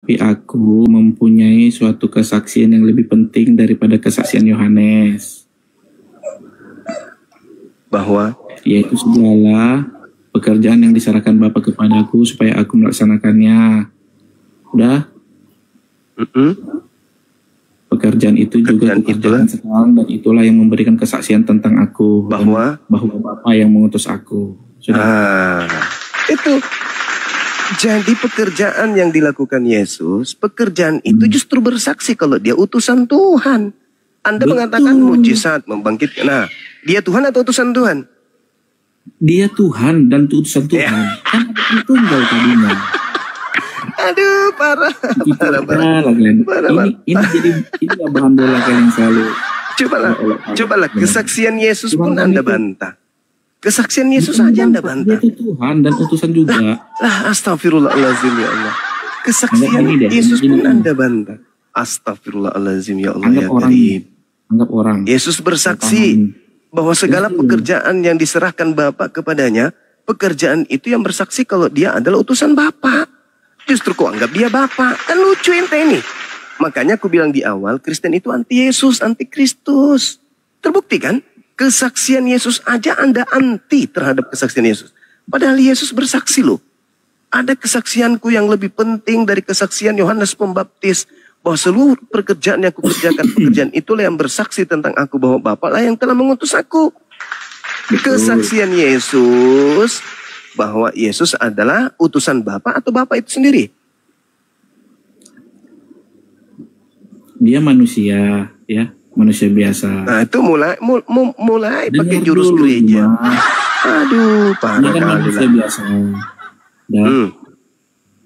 Tapi aku mempunyai suatu kesaksian yang lebih penting daripada kesaksian Yohanes. Bahwa? Yaitu segala pekerjaan yang diserahkan Bapa kepadaku supaya aku melaksanakannya. Udah? Pekerjaan itu juga kukerjakan sekarang, dan itulah yang memberikan kesaksian tentang aku. Bahwa Bapa yang mengutus aku. Sudah. Itu. Jadi pekerjaan yang dilakukan Yesus, pekerjaan itu justru bersaksi kalau dia utusan Tuhan. Anda mengatakan mujizat, membangkitkan. Nah, dia Tuhan atau utusan Tuhan? Dia Tuhan dan utusan Tuhan. Kan tunggal tadinya. Aduh, parah. Ini jadi bahan bola kalian selalu. Cobalah kesaksian Yesus pun Anda bantah. Kesaksian Yesus saja Anda bantah. Dia itu Tuhan dan utusan juga. Astagfirullahaladzim ya Allah. Kesaksian Yesus pun Anda bantah. Astagfirullahaladzim ya Allah. Anggap orang. Yesus bersaksi bahwa segala pekerjaan yang diserahkan Bapa kepadanya, pekerjaan itu yang bersaksi kalau dia adalah utusan Bapa. Justru kok anggap dia Bapa. Kan lucu ente ini. Makanya aku bilang di awal, Kristen itu anti Yesus, anti Kristus. Terbukti kan? Kesaksian Yesus aja Anda anti terhadap kesaksian Yesus. Padahal Yesus bersaksi loh. Ada kesaksianku yang lebih penting dari kesaksian Yohanes Pembaptis. Bahwa seluruh pekerjaan yang aku kerjakan, pekerjaan itulah yang bersaksi tentang aku. Bahwa Bapa lah yang telah mengutus aku. Kesaksian Yesus bahwa Yesus adalah utusan Bapa atau Bapa itu sendiri? Dia manusia, ya. Manusia biasa. Nah itu mulai pakai jurus gereja. Aduh, parah. Dia kan manusia biasa.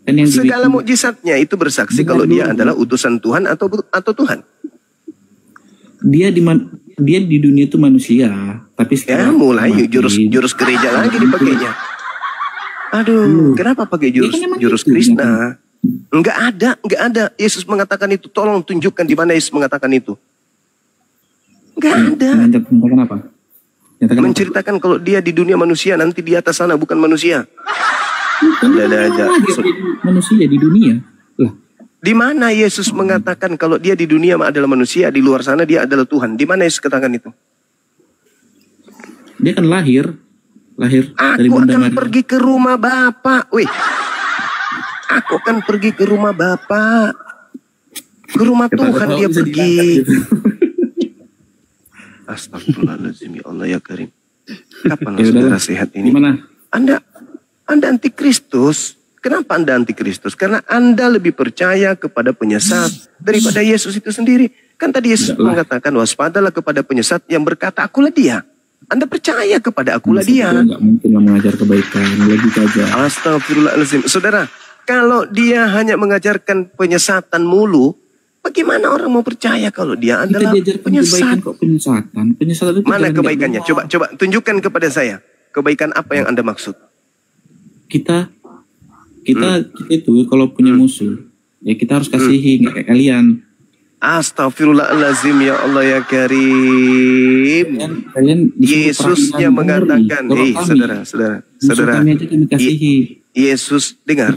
Kan yang segala mukjizatnya itu bersaksi kalau dia adalah utusan Tuhan atau Tuhan. Dia di dunia itu manusia, tapi ya mulai jurus gereja lagi dipakainya. Aduh, kenapa pakai jurus Krishna? Enggak ada. Yesus mengatakan itu. Tolong tunjukkan di mana Yesus mengatakan itu. Enggak ada. Menceritakan apa? Menceritakan kalau dia di dunia manusia, nanti di atas sana bukan manusia. Ada aja. Manusia di dunia. Lah. Di mana Yesus mengatakan kalau dia di dunia adalah manusia, di luar sana dia adalah Tuhan? Di mana Yesus katakan itu? Dia kan lahir dari Aku Bunda akan Maria. pergi ke rumah Bapak. Wih. Aku akan pergi ke rumah Bapak. Ke rumah Tuhan dia pergi. Astagfirullahaladzim ya Allah ya Karim. Kapan saudara sehat ini? Gimana? Anda anti Kristus. Kenapa Anda anti Kristus? Karena Anda lebih percaya kepada penyesat daripada Yesus itu sendiri. Kan tadi Yesus mengatakan waspadalah kepada penyesat yang berkata akulah dia. Anda percaya kepada akulah dia. Enggak mungkin mengajar kebaikan, lebih saja. Astagfirullahaladzim. Saudara, kalau dia hanya mengajarkan penyesatan mulu, bagaimana orang mau percaya kalau dia adalah penyesat? Penyesatan itu mana kebaikannya? Coba tunjukkan kepada saya. Kebaikan apa yang Anda maksud? Kita itu kalau punya musuh, ya kita harus kasihi, nggak kayak kalian. Astagfirullahaladzim ya Allah ya Karim. Kalian Yesusnya mengatakan, saudara. Yesus dengar.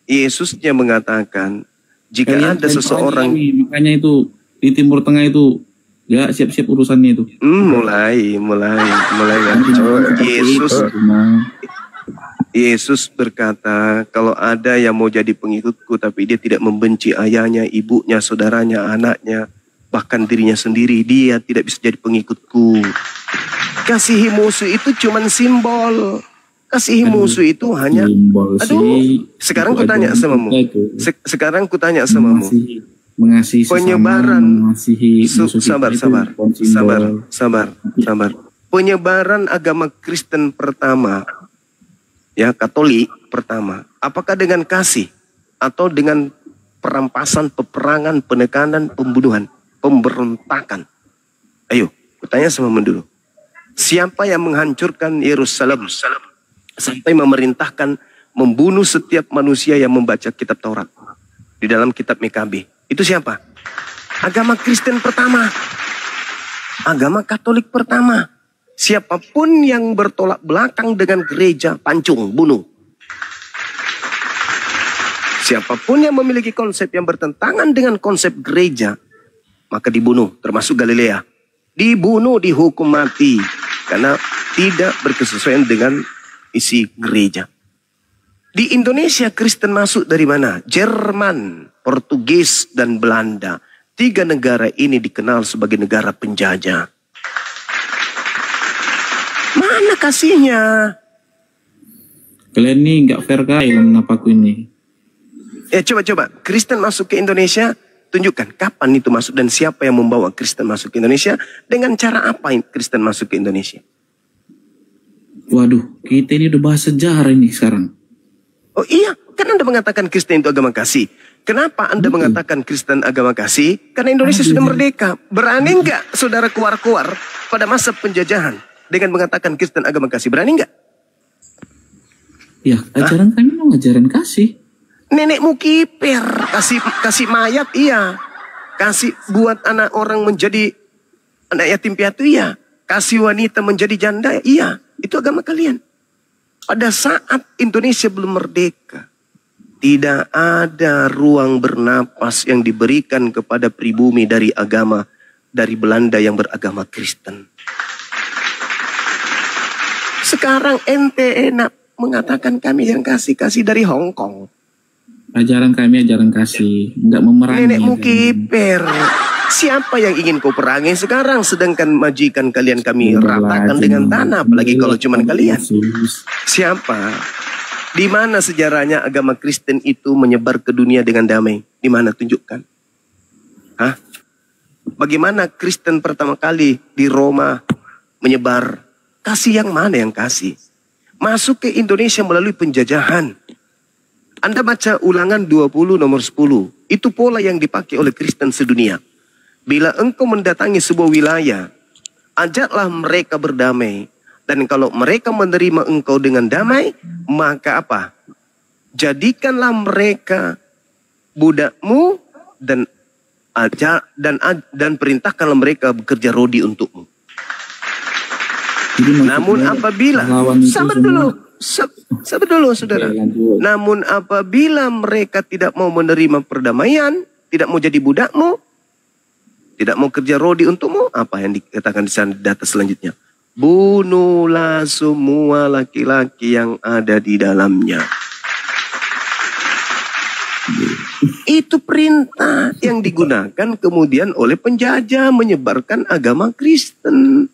Yesusnya mengatakan, jika ada seseorang, makanya itu di Timur Tengah itu ya siap-siap urusannya itu. Mulai kan. Yesus berkata, kalau ada yang mau jadi pengikutku tapi dia tidak membenci ayahnya, ibunya, saudaranya, anaknya, bahkan dirinya sendiri, dia tidak bisa jadi pengikutku. Kasihi musuh itu cuman simbol. Kasihi musuh itu hanya sekarang kutanya samamu. Sekarang kutanya samamu. Mengasihi penyebaran sesama, sabar. Penyebaran agama Kristen pertama, ya Katolik pertama, apakah dengan kasih atau dengan perampasan, peperangan, penekanan, pembunuhan, pemberontakan? Ayo, bertanya sama dulu. Siapa yang menghancurkan Yerusalem sampai memerintahkan membunuh setiap manusia yang membaca kitab Taurat di dalam kitab MKB? Itu siapa? Agama Kristen pertama, agama Katolik pertama. Siapapun yang bertolak belakang dengan gereja, pancung, bunuh. Siapapun yang memiliki konsep yang bertentangan dengan konsep gereja, maka dibunuh, termasuk Galilea. Dibunuh, dihukum mati, karena tidak berkesesuaian dengan isi gereja. Di Indonesia Kristen masuk dari mana? Jerman, Portugis, dan Belanda. 3 negara ini dikenal sebagai negara penjajah. Mana kasihnya? Kalian nih nggak fair kali dalam napaku ini. Ya coba-coba, Kristen masuk ke Indonesia, tunjukkan kapan itu masuk dan siapa yang membawa Kristen masuk ke Indonesia, dengan cara apa Kristen masuk ke Indonesia. Waduh, kita ini udah bahas sejarah ini sekarang. Oh iya, kan Anda mengatakan Kristen itu agama kasih. Kenapa Anda mengatakan Kristen agama kasih? Karena Indonesia sudah merdeka. Berani nggak saudara keluar-keluar pada masa penjajahan dengan mengatakan Kristen agama kasih? Berani nggak? Ya, ajaran kami mau ajaran kasih. Nenekmu kiper, kasih mayat iya. Kasih buat anak orang menjadi anak yatim piatu iya. Kasih wanita menjadi janda iya. Itu agama kalian. Pada saat Indonesia belum merdeka, tidak ada ruang bernapas yang diberikan kepada pribumi dari agama dari Belanda yang beragama Kristen. Sekarang ente enak mengatakan kami yang kasih dari Hong Kong. Ajaran kami ajaran kasih, nggak memerangi. Nenekmu kiper. Siapa yang ingin kau perangi sekarang, sedangkan majikan kalian kami ratakan dengan tanah, apalagi kalau cuma kalian. Siapa? Di mana sejarahnya agama Kristen itu menyebar ke dunia dengan damai? Di mana? Tunjukkan. Hah? Bagaimana Kristen pertama kali di Roma menyebar? Kasih yang mana yang kasih? Masuk ke Indonesia melalui penjajahan. Anda baca Ulangan 20 nomor 10. Itu pola yang dipakai oleh Kristen sedunia. Bila engkau mendatangi sebuah wilayah, ajaklah mereka berdamai. Dan kalau mereka menerima engkau dengan damai, maka apa? Jadikanlah mereka budakmu dan perintahkanlah mereka bekerja rodi untukmu. Namun apabila sabar dulu saudara. Namun apabila mereka tidak mau menerima perdamaian, tidak mau jadi budakmu, tidak mau kerja rodi untukmu, apa yang dikatakan di sana di data selanjutnya? Bunuhlah semua laki-laki yang ada di dalamnya. Itu perintah yang digunakan kemudian oleh penjajah menyebarkan agama Kristen.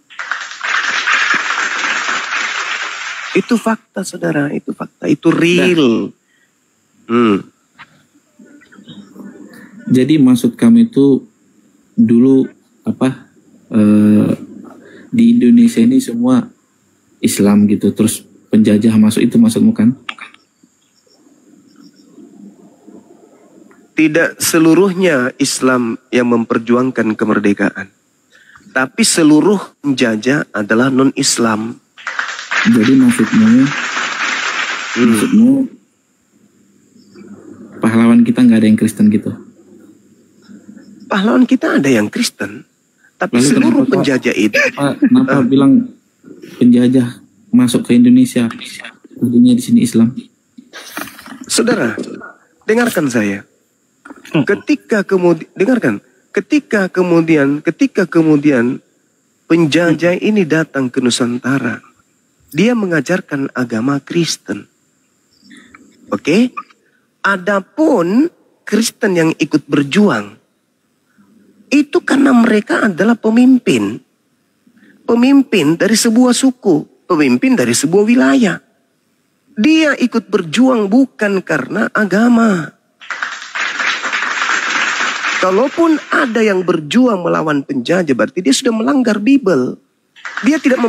Itu fakta saudara, itu fakta, itu real. Jadi maksud kami itu dulu di Indonesia ini semua Islam gitu, terus penjajah masuk, itu maksudmu kan? Tidak seluruhnya Islam yang memperjuangkan kemerdekaan, tapi seluruh penjajah adalah non-Islam. Jadi maksudmu pahlawan kita nggak ada yang Kristen gitu? Pahlawan kita ada yang Kristen, tapi lalu seluruh penjajah itu. Kenapa bilang penjajah masuk ke Indonesia, artinya di sini Islam? Saudara, dengarkan saya. Ketika kemudian penjajah ini datang ke Nusantara, dia mengajarkan agama Kristen. Oke? Adapun Kristen yang ikut berjuang, itu karena mereka adalah pemimpin. Pemimpin dari sebuah suku, pemimpin dari sebuah wilayah. Dia ikut berjuang bukan karena agama. Kalaupun ada yang berjuang melawan penjajah, berarti dia sudah melanggar Bible. Dia tidak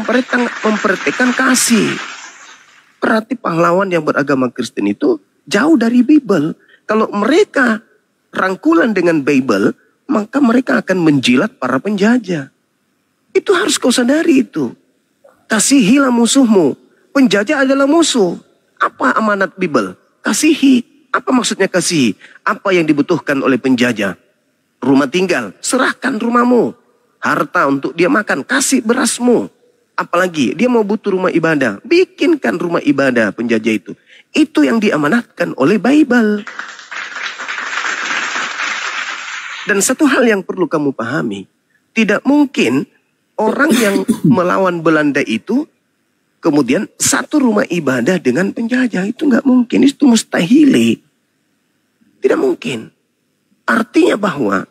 memperhatikan kasih. Berarti pahlawan yang beragama Kristen itu jauh dari Bible. Kalau mereka rangkulan dengan Bible, maka mereka akan menjilat para penjajah. Itu harus kau sadari itu. Kasihilah musuhmu. Penjajah adalah musuh. Apa amanat Bible? Kasihi. Apa maksudnya kasihi? Apa yang dibutuhkan oleh penjajah? Rumah tinggal, serahkan rumahmu. Harta untuk dia makan, kasih berasmu. Apalagi dia mau butuh rumah ibadah, bikinkan rumah ibadah penjajah itu. Itu yang diamanatkan oleh Bible. Dan satu hal yang perlu kamu pahami, tidak mungkin orang yang melawan Belanda itu kemudian satu rumah ibadah dengan penjajah. Itu nggak mungkin, itu mustahil. Tidak mungkin. Artinya bahwa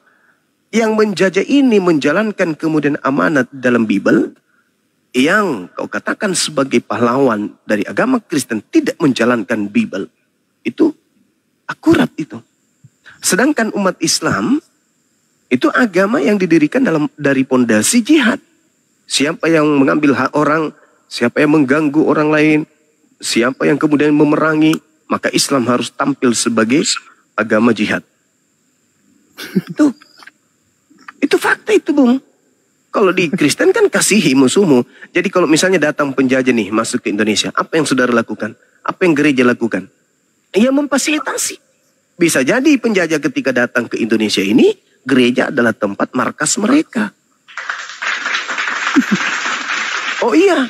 yang menjajah ini menjalankan kemudian amanat dalam Bible, yang kau katakan sebagai pahlawan dari agama Kristen tidak menjalankan Bible. Itu akurat itu. Sedangkan umat Islam itu agama yang didirikan dari pondasi jihad. Siapa yang mengambil hak orang, siapa yang mengganggu orang lain, siapa yang kemudian memerangi, maka Islam harus tampil sebagai agama jihad. Itu fakta itu, Bung. Kalau di Kristen kan kasihi musuhmu. Jadi kalau misalnya datang penjajah nih masuk ke Indonesia, apa yang saudara lakukan? Apa yang gereja lakukan? Ia memfasilitasi. Bisa jadi penjajah ketika datang ke Indonesia ini, gereja adalah tempat markas mereka. Oh iya,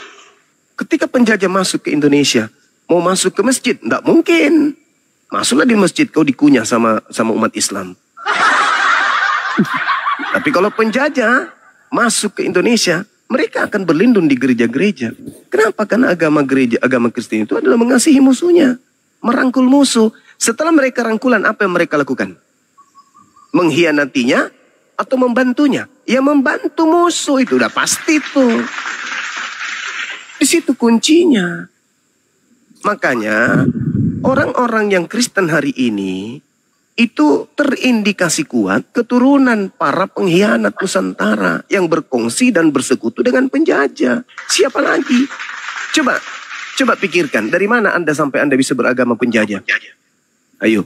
ketika penjajah masuk ke Indonesia, mau masuk ke masjid, tidak mungkin. Masuklah di masjid, kau dikunyah sama umat Islam. Tapi kalau penjajah masuk ke Indonesia, mereka akan berlindung di gereja-gereja. Kenapa? Karena agama Kristen itu adalah mengasihi musuhnya, merangkul musuh. Setelah mereka rangkulan, apa yang mereka lakukan? Mengkhianatinya atau membantunya? Ya membantu musuh, itu udah pasti tuh. Di situ kuncinya. Makanya orang-orang yang Kristen hari ini itu terindikasi kuat keturunan para pengkhianat Nusantara yang berkongsi dan bersekutu dengan penjajah. Siapa lagi? Coba pikirkan, dari mana Anda sampai Anda bisa beragama penjajah? Ayo.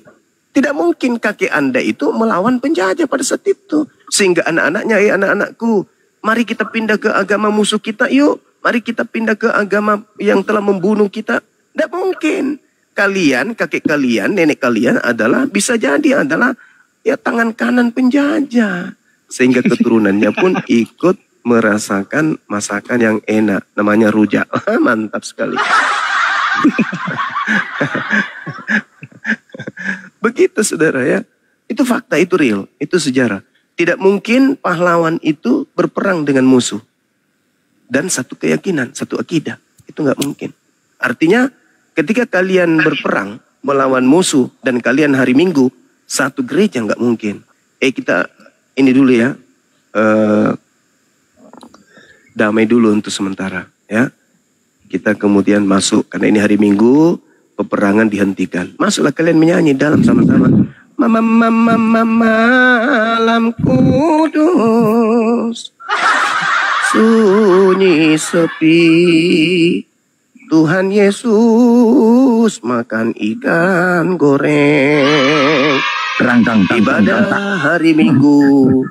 Tidak mungkin kakek Anda itu melawan penjajah pada saat itu. Sehingga anak-anaknya, anak-anakku, mari kita pindah ke agama musuh kita, yuk. Mari kita pindah ke agama yang telah membunuh kita. Tidak mungkin. Kalian, kakek kalian, nenek kalian adalah, bisa jadi adalah ya tangan kanan penjajah. Sehingga keturunannya pun ikut merasakan masakan yang enak. Namanya rujak. Mantap sekali. Begitu saudara ya. Itu fakta, itu real, itu sejarah. Tidak mungkin pahlawan itu berperang dengan musuh. Dan satu keyakinan, satu akidah. Itu nggak mungkin. Artinya ketika kalian berperang melawan musuh dan kalian hari Minggu satu gereja, nggak mungkin. Kita ini dulu ya. Damai dulu untuk sementara ya. Kita kemudian masuk karena ini hari Minggu, peperangan dihentikan. Masuklah kalian menyanyi dalam sama-sama. Malam kudus, sunyi sepi, Tuhan Yesus makan ikan goreng. Ibadah hari Minggu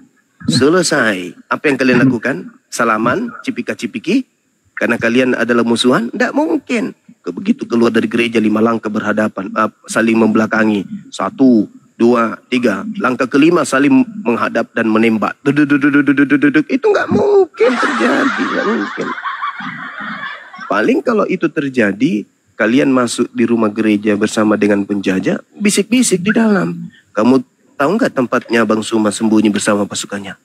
selesai. Apa yang kalian lakukan? Salaman, cipika-cipiki? Karena kalian adalah musuhan? Tidak mungkin. Begitu keluar dari gereja 5 langkah berhadapan, saling membelakangi. 1, 2, 3. Langkah kelima saling menghadap dan menembak. Itu nggak mungkin terjadi, nggak mungkin. Paling kalau itu terjadi, kalian masuk di rumah gereja bersama dengan penjajah, bisik-bisik di dalam. Kamu tahu nggak tempatnya Bang Suma sembunyi bersama pasukannya?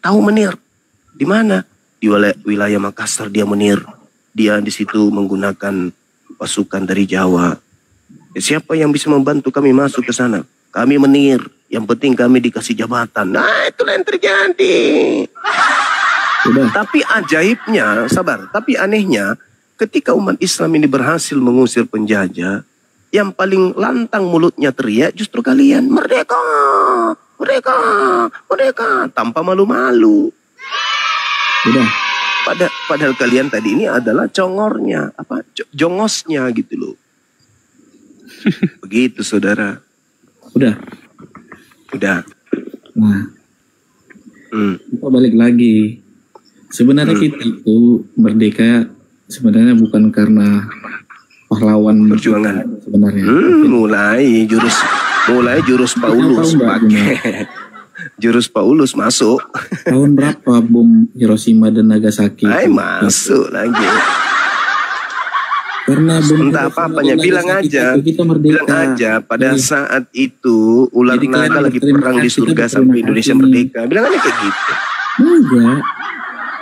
Tahu menir. Di mana? Di wilayah Makassar dia menir. Dia di situ menggunakan pasukan dari Jawa. Siapa yang bisa membantu kami masuk ke sana? Kami menir. Yang penting kami dikasih jabatan. Nah, itulah yang terjadi. Tapi ajaibnya, sabar. Tapi anehnya, ketika umat Islam ini berhasil mengusir penjajah, yang paling lantang mulutnya teriak justru kalian. Merdeka! Merdeka! Merdeka! Tanpa malu-malu. Padahal kalian tadi ini adalah congornya, jongosnya gitu loh. Begitu saudara. Udah. Nah, kita balik lagi. Sebenarnya kita itu merdeka sebenarnya bukan karena pahlawan perjuangan. Sebenarnya. Mulai jurus Paulus pakai. Jurus Paulus masuk. Tahun berapa bom Hiroshima dan Nagasaki? Masuk lagi. Karena entah apa-apanya, bilang aja, bilang aja pada saat itu ular naga lagi perang di surga sampai Indonesia merdeka. Bilang aja kayak gitu. Enggak.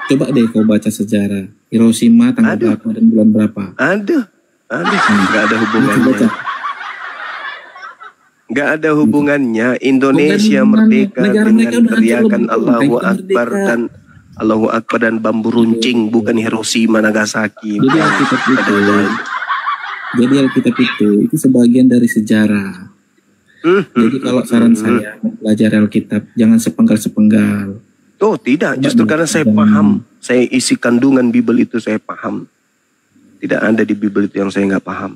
Coba deh kau baca sejarah Hiroshima tanggal berapa dan bulan berapa. Aduh, nggak ada hubungannya. Nggak ada hubungannya. Indonesia merdeka dengan teriakan Allahu Akbar dan bambu runcing, bukan Hiroshima Nagasaki. Jadi Alkitab itu sebagian dari sejarah. Jadi kalau saran saya belajar Alkitab jangan sepenggal-sepenggal. Oh tidak, justru karena saya paham, saya isi kandungan Bible itu saya paham. Tidak ada di Bible itu yang saya nggak paham.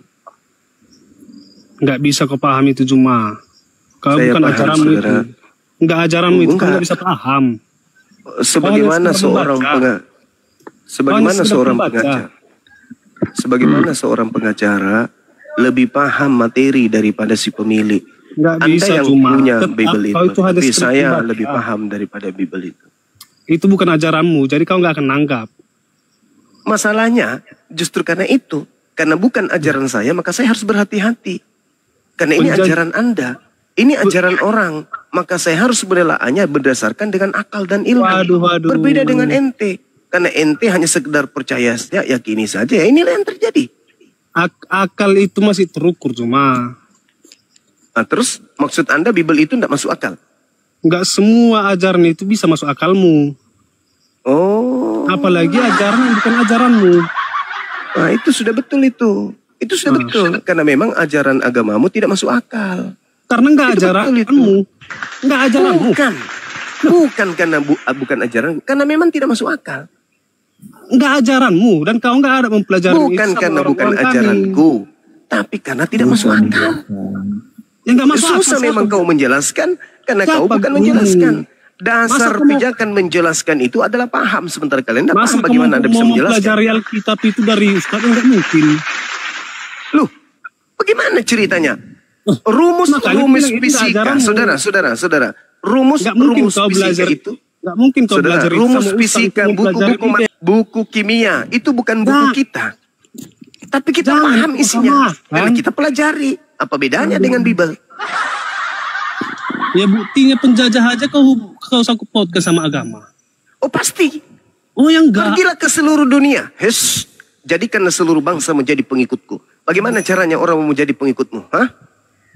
Nggak bisa kau paham itu cuma. Kau Saya bukan paham, ajaranmu saudara. itu. Nggak ajaranmu itu, kau Enggak. nggak bisa paham. Sebagaimana seorang pengacara lebih paham materi daripada si pemilik. Nggak Anda bisa yang cuma. punya Tetap Bible kau itu, hanya tapi sekedar saya pembaca. lebih paham daripada Bible itu. Itu bukan ajaranmu, jadi kau nggak akan nanggap. Masalahnya justru karena itu, karena bukan ajaran saya, maka saya harus berhati-hati. Karena ini ajaran Anda, ini ajaran orang, maka saya harus menelaahnya berdasarkan dengan akal dan ilmu. Waduh. Berbeda dengan ente, karena ente hanya sekedar percaya saja, yakini saja. Ya, inilah yang terjadi. Akal itu masih terukur cuma. Nah, terus maksud Anda Bible itu tidak masuk akal? Nggak semua ajaran itu bisa masuk akalmu. Oh, Apalagi ajaran yang bukan ajaranmu. nah itu sudah betul itu. Itu sudah betul, karena memang ajaran agamamu tidak masuk akal. Karena nggak Itu betul ajaranmu. Nggak ajaranmu. Bukan karena bukan ajaran, karena memang tidak masuk akal. Nggak ajaranmu. Dan kau nggak ada mempelajari itu Bukan sama karena bukan orang-orang kami. ajaranku, tapi karena tidak masuk akal. Ya nggak masuk akal. Susah memang kau menjelaskan, karena kau Siapa bukan gurumu? menjelaskan. Dasar Masa kamu- pijakan menjelaskan itu adalah paham, sementara kalian tidak Masa paham bagaimana Anda bisa mau menjelaskan. mempelajari Alkitab itu dari Ustaz? Nggak mungkin. Loh, bagaimana ceritanya? makanya aku bilang itu Fisika, ajaranmu. saudara. Rumus Nggak mungkin rumus kau fisika belajar itu. Nggak mungkin kau Saudara, belajar itu rumus sama fisika, Ustaz, mempelajari buku kimia itu bukan buku kita. Tapi kita Jangan paham kau isinya. samakan. Karena kita pelajari. Apa bedanya dengan Bible? Ya buktinya penjajah aja kau sangkut podcast sama agama. Oh pasti. Oh yang enggak. Pergilah ke seluruh dunia. Jadikanlah seluruh bangsa menjadi pengikutku. Bagaimana caranya orang mau menjadi pengikutmu? Hah?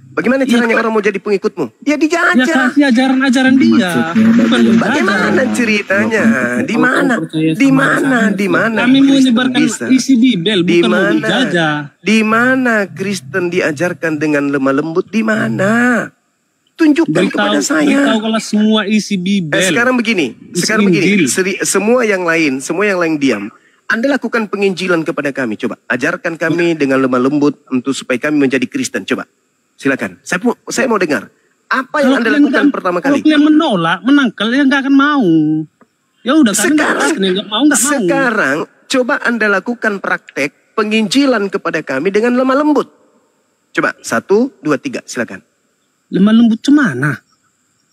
Bagaimana caranya orang mau jadi pengikutmu? Ya Ya dijajah. kasih ajaran-ajaran dia. Bukan Bagaimana menjajah. ceritanya? Di mana? Kami mau Kristen menyebarkan bisa? isi Bibel, Di bukan mau mana? menjajah. Di mana Kristen diajarkan dengan lemah lembut? Di mana? Tunjukkan kepada saya. Beritahulah semua isi Bibel. Sekarang begini, Injil. semua yang lain diam. Anda lakukan penginjilan kepada kami. Coba ajarkan kami dengan lemah lembut untuk supaya kami menjadi Kristen. Coba, silakan. Saya mau dengar. Apa yang Anda lakukan pertama kali? Kalau kalian menolak, menangkal, ya nggak akan mau. Ya udah, Sekarang, nggak mau. sekarang coba Anda lakukan praktek penginjilan kepada kami dengan lemah lembut. Coba 1, 2, 3, silakan. Lemah lembut cemana?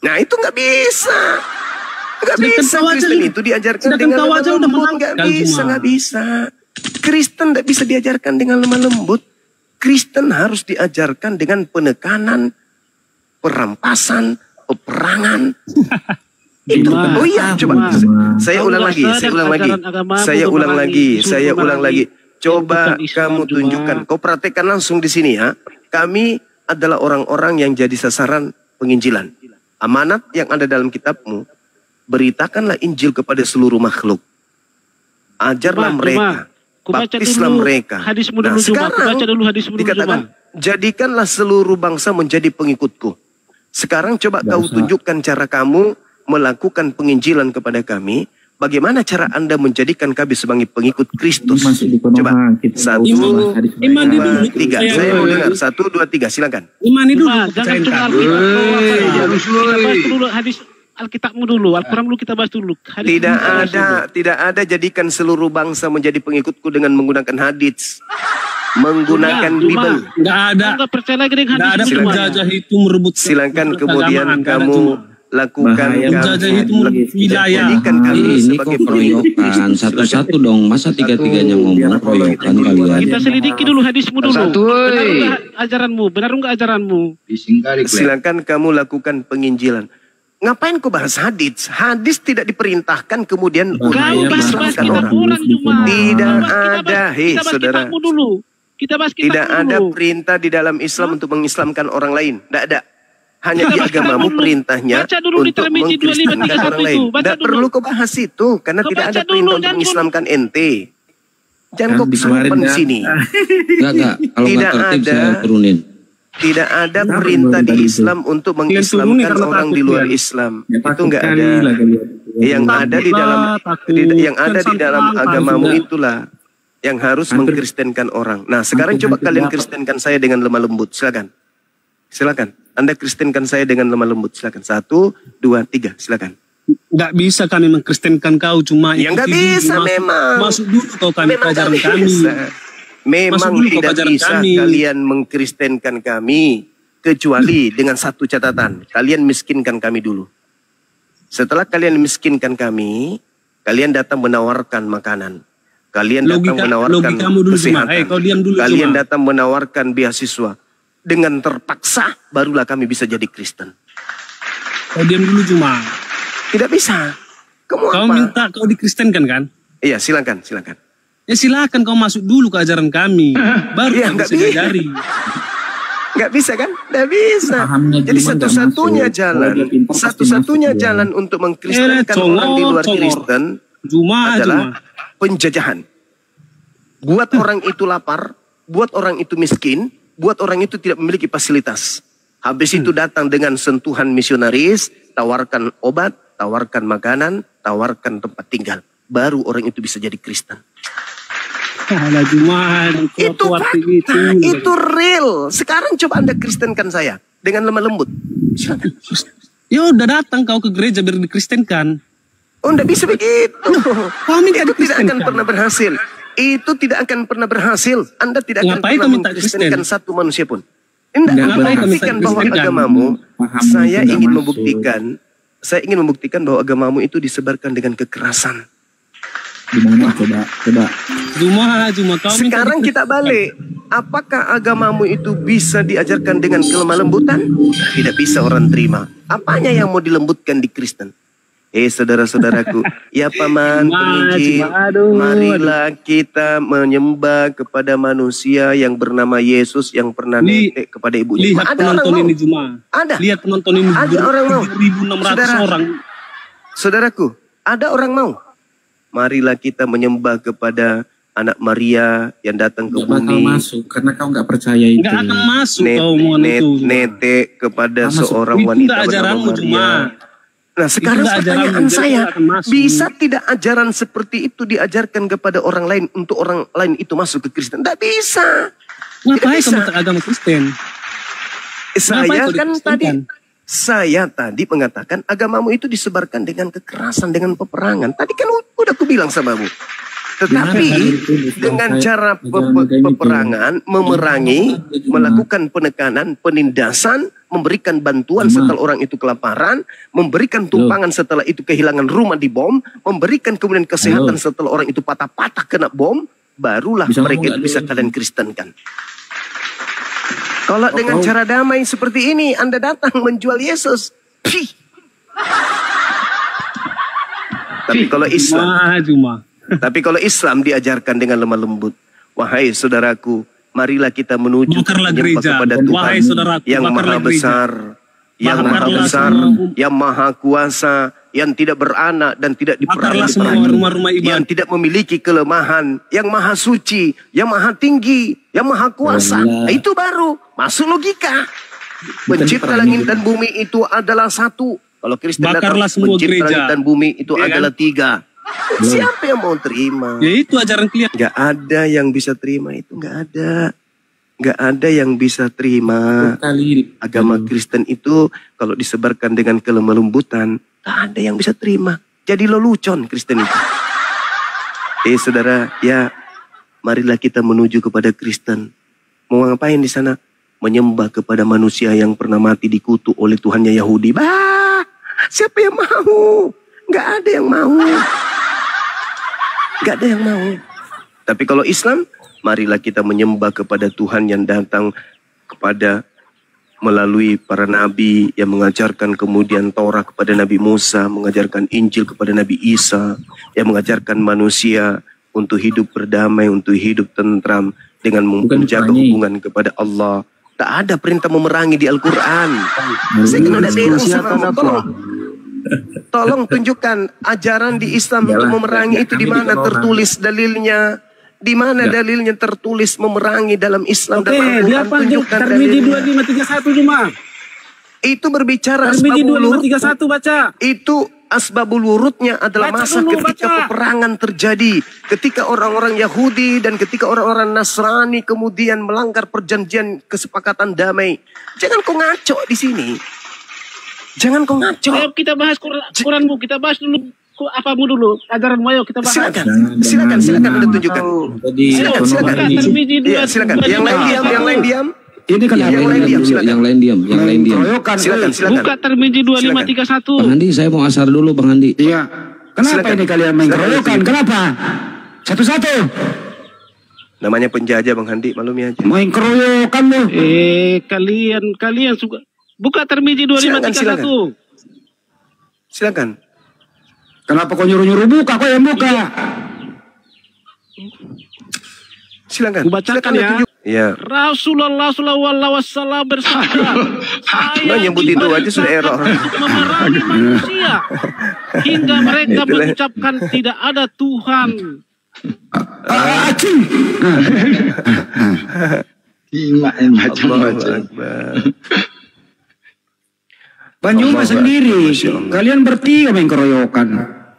Nah itu nggak bisa. Nggak Sedangkan bisa kau aja Kristen nih. itu diajarkan Sedangkan dengan kau lemah aja udah lembut. menangkal Nggak bisa. Kristen tidak bisa diajarkan dengan lemah lembut. Kristen harus diajarkan dengan penekanan, perampasan, peperangan. Itu. Gimana? Oh iya, coba. Saya ulang lagi. Coba kamu tunjukkan. Kau praktekkan langsung di sini ya. Kami adalah orang-orang yang jadi sasaran penginjilan. Amanat yang ada dalam kitabmu, beritakanlah Injil kepada seluruh makhluk. Ajarlah mereka, baptislah mereka. Hadismu Nah dulu, Juma. sekarang Baca dulu hadismu dulu, dikatakan, jadikanlah seluruh bangsa menjadi pengikutku. Sekarang coba kau tunjukkan cara kamu melakukan penginjilan kepada kami. Bagaimana cara Anda menjadikan kami sebagai pengikut Kristus? Coba, 1, 2, 3. Saya mau dengar. 1, 2, 3. Silakan. Imani dulu. Juma, jangan cuma Alkitab. Kita bahas dulu hadis Alkitabmu dulu. Al-Quran dulu kita bahas dulu. Hadis Tidak ada jadikan seluruh bangsa menjadi pengikutku dengan menggunakan hadits. Menggunakan Bible. Nggak ada. Enggak percaya lagi dengan Nggak ada hadis Juma. penjajah itu merebut. Silakan kemudian keagamaan, nggak ada kamu cuma. lakukan Bahaya menjajah kami, itu wilayah. jadikan kami Ini sebagai kok keroyokan. Satu-satu dong. Masa tiga-tiganya ngomong keroyokan kalian? Kita selidiki dulu hadismu dulu. Benar enggak ajaranmu? Benar enggak ajaranmu? Silakan kamu lakukan penginjilan. Ngapain kau bahas hadis? Hadis tidak diperintahkan kemudian Kau bahas mengislamkan kitab orang. orang cuma. Tidak Kita ada, hei bahas saudara. kitabmu dulu. Kita bahas kitabmu Tidak ada dulu. perintah di dalam Islam untuk mengislamkan orang lain. Tidak ada. Hanya Kita di bahas agamamu kitabmu dulu. perintahnya Baca dulu di untuk Tirmidzi 2531 mengkristenkan orang lain. itu. Baca Tidak dulu. perlu kau bahas itu. Karena Kau tidak baca ada dulu, perintah untuk jangan mengislamkan ente. Jangan Kan kau dikeluarin simpan di dah. sini. Enggak. Kalau Tidak nggak tertib ada. saya turunin. Tidak ada Kenapa perintah baru di tadi Islam untuk turunin mengislamkan karena orang takut di luar dia. Islam. Ya, Itu takut enggak kali ada. lah kalian. Yang ada di dalam takut. yang ada di dalam Kan agamamu sudah. itulah yang harus Hampir- mengkristenkan orang. Nah, sekarang coba hampir kalian dapat. kristenkan saya dengan lemah lembut. Silakan. Silakan. Anda kristenkan saya dengan lemah lembut. Silakan. 1, 2, 3. Silakan. Nggak bisa kami mengkristenkan kau cuma Ya nggak ikuti dulu, bisa memang. Masuk dulu kau kami Memang ajaran nggak kami. bisa. Memang Masuk dulu kau tidak ajaran bisa kami. kalian mengkristenkan kami kecuali dengan satu catatan. Kalian miskinkan kami dulu. Setelah kalian miskinkan kami, kalian datang menawarkan makanan. Kalian datang menawarkan logikamu dulu cuma. kesehatan. Kau diam dulu Kalian cuma. datang menawarkan beasiswa. Dengan terpaksa barulah kami bisa jadi Kristen. Kau diam dulu cuma. Tidak bisa. Kamu Kau apa? minta kau dikristenkan kan? Iya, silakan, silakan. Ya silakan kau masuk dulu ke ajaran kami. Baru Iya, kau nggak bisa bisa. diajari. Nggak bisa kan? Nggak bisa. Pahamnya Jadi cuma nggak satu-satunya masuk. jalan, Kalau dia pintar pasti satu-satunya masuk dia. jalan untuk mengkristenkan orang di luar congor. Kristen Cuma adalah cuma. penjajahan. Buat orang itu lapar, buat orang itu miskin, buat orang itu tidak memiliki fasilitas. Habis itu datang dengan sentuhan misionaris, tawarkan obat, tawarkan makanan, tawarkan tempat tinggal. Baru orang itu bisa jadi Kristen. Alah cuma. Itu fakta, itu real. Sekarang coba Anda kristenkan saya dengan lemah lembut. Silakan. Ya udah datang kau ke gereja biar dikristenkan. Oh, enggak bisa begitu. Kau minta Itu tidak akan dikristenkan. pernah berhasil. Itu tidak akan pernah berhasil. Anda tidak akan Ngapain pernah kau minta mengkristenkan Kristen? satu manusia pun. Enggak, Nggak ngapain kau minta buktikan bahwa Kristen? agamamu, Pahammu saya tidak ingin masuk. membuktikan bahwa agamamu itu disebarkan dengan kekerasan. Gimana coba. Cuma kau minta Sekarang kita balik. Apakah agamamu itu bisa diajarkan dengan kelemah lembutan? Tidak bisa orang terima. Apanya yang mau dilembutkan di Kristen? Saudara-saudaraku, ya paman penginjil, marilah kita menyembah kepada manusia yang bernama Yesus yang pernah netek kepada ibunya. Lihat Ada orang penonton mau? ini cuma. Ada. Lihat penonton ini. Ada orang mau? 1.600 Saudara. orang. Saudaraku, ada orang mau? Marilah kita menyembah kepada anak Maria yang datang ke Nggak bakal bumi. masuk karena kau nggak percaya itu. Nggak akan masuk kau omongan itu. Netek kepada Nggak masuk. seorang Itu wanita nggak bernama ajaranmu Maria. cuma. Nah sekarang nggak ajaranmu, pertanyaan jadi saya, nggak akan masuk. bisa tidak ajaran seperti itu diajarkan kepada orang lain untuk orang lain itu masuk ke Kristen? Tidak bisa. Ngapain bisa. kau minta agama Kristen? Saya Ngapain kau kan tadi, dikristenkan? saya tadi mengatakan agamamu itu disebarkan dengan kekerasan, dengan peperangan. Tadi kan udah aku bilang samamu. Tetapi Gimana tadi itu, dengan saya- cara ajaran agama itu? peperangan, memerangi, melakukan penekanan, penindasan, memberikan bantuan Cuma- setelah orang itu kelaparan, memberikan tumpangan setelah itu kehilangan rumah di bom, memberikan kemudian kesehatan setelah orang itu patah-patah kena bom, barulah Bisa mereka ngomong itu nggak bisa dulu? kalian kristenkan. Kalau dengan kau- cara damai seperti ini, Anda datang menjual Yesus. Pih. Tapi kalau Islam, Cuma. tapi kalau Islam diajarkan dengan lemah lembut. Wahai saudaraku, marilah kita menuju Bakarlah menyembah gereja. kepada Tuhan Wahai saudaraku, yang maha bakarlah gereja. besar, yang maha Bakarlah besar, semua- yang maha kuasa, yang tidak beranak dan tidak Bakarlah diperangi, semua rumah-rumah ibadah. yang tidak memiliki kelemahan, yang maha suci, yang maha tinggi, yang maha kuasa. Allah. Nah, itu baru masuk logika. Bukan Pencipta diperangi langit juga. dan bumi itu adalah satu. Kalau Kristen datang, Bakarlah semua pencipta gereja. langit dan bumi itu Iya kan? adalah tiga. Siapa yang mau terima? Ya itu ajaran kalian. Gak ada yang bisa terima itu, gak ada. Gak ada yang bisa terima. Kali Agama Kristen itu kalau disebarkan dengan kelemah lembutan, gak ada yang bisa terima. Jadi lelucon Kristen itu. Saudara, ya marilah kita menuju kepada Kristen. Mau ngapain di sana? Menyembah kepada manusia yang pernah mati dikutuk oleh Tuhannya Yahudi. Bah, Siapa yang mau? Nggak ada yang mau. Nggak ada yang mau. Tapi kalau Islam, marilah kita menyembah kepada Tuhan yang datang kepada melalui para nabi yang mengajarkan kemudian Taurat kepada Nabi Musa, mengajarkan Injil kepada Nabi Isa, yang mengajarkan manusia untuk hidup berdamai, untuk hidup tentram dengan menjaga hubungan kepada Allah. Tak ada perintah memerangi di Al-Quran. Saya kena tolong tunjukkan ajaran di Islam untuk memerangi itu di mana tertulis dalilnya. Di mana dalilnya tertulis memerangi dalam Islam dan Al-Quran? Dia panggil Tirmidzi 2531 cuma. Itu berbicara Tirmidzi asbabul wurud. 2531 baca. Itu asbabul wurudnya adalah Baca masa dulu, ketika baca. peperangan terjadi. Ketika orang-orang Yahudi dan ketika orang-orang Nasrani kemudian melanggar perjanjian kesepakatan damai. Jangan kau ngaco di sini. Jangan kau ngaco. Ayo kita bahas Quran Bu, kita bahas dulu apamu dulu, ajaran ayo kita bahas. Silakan Anda tunjukkan. Silakan. Iya, silakan. Yang lain diam. Ini kan yang lain diam. Silakan. Buka Tirmidzi 2531. Bang Handi, saya mau asar dulu Bang Handi. Iya. Kenapa ini kalian main keroyokan? Kenapa? Satu-satu. Namanya penjajah Bang Handi, malumi aja. Main keroyokan lu. Kalian suka. Buka Tirmidzi 2531. Silakan. Kenapa kau nyuruh-nyuruh buka? Kau yang buka. Silakan. Bacakan ya. Iya. Rasulullah SAW bersabda, saya nyebut itu aja sudah error. memerangi manusia hingga mereka mengucapkan tidak ada Tuhan. Banyuma sendiri. Kalian bertiga main keroyokan.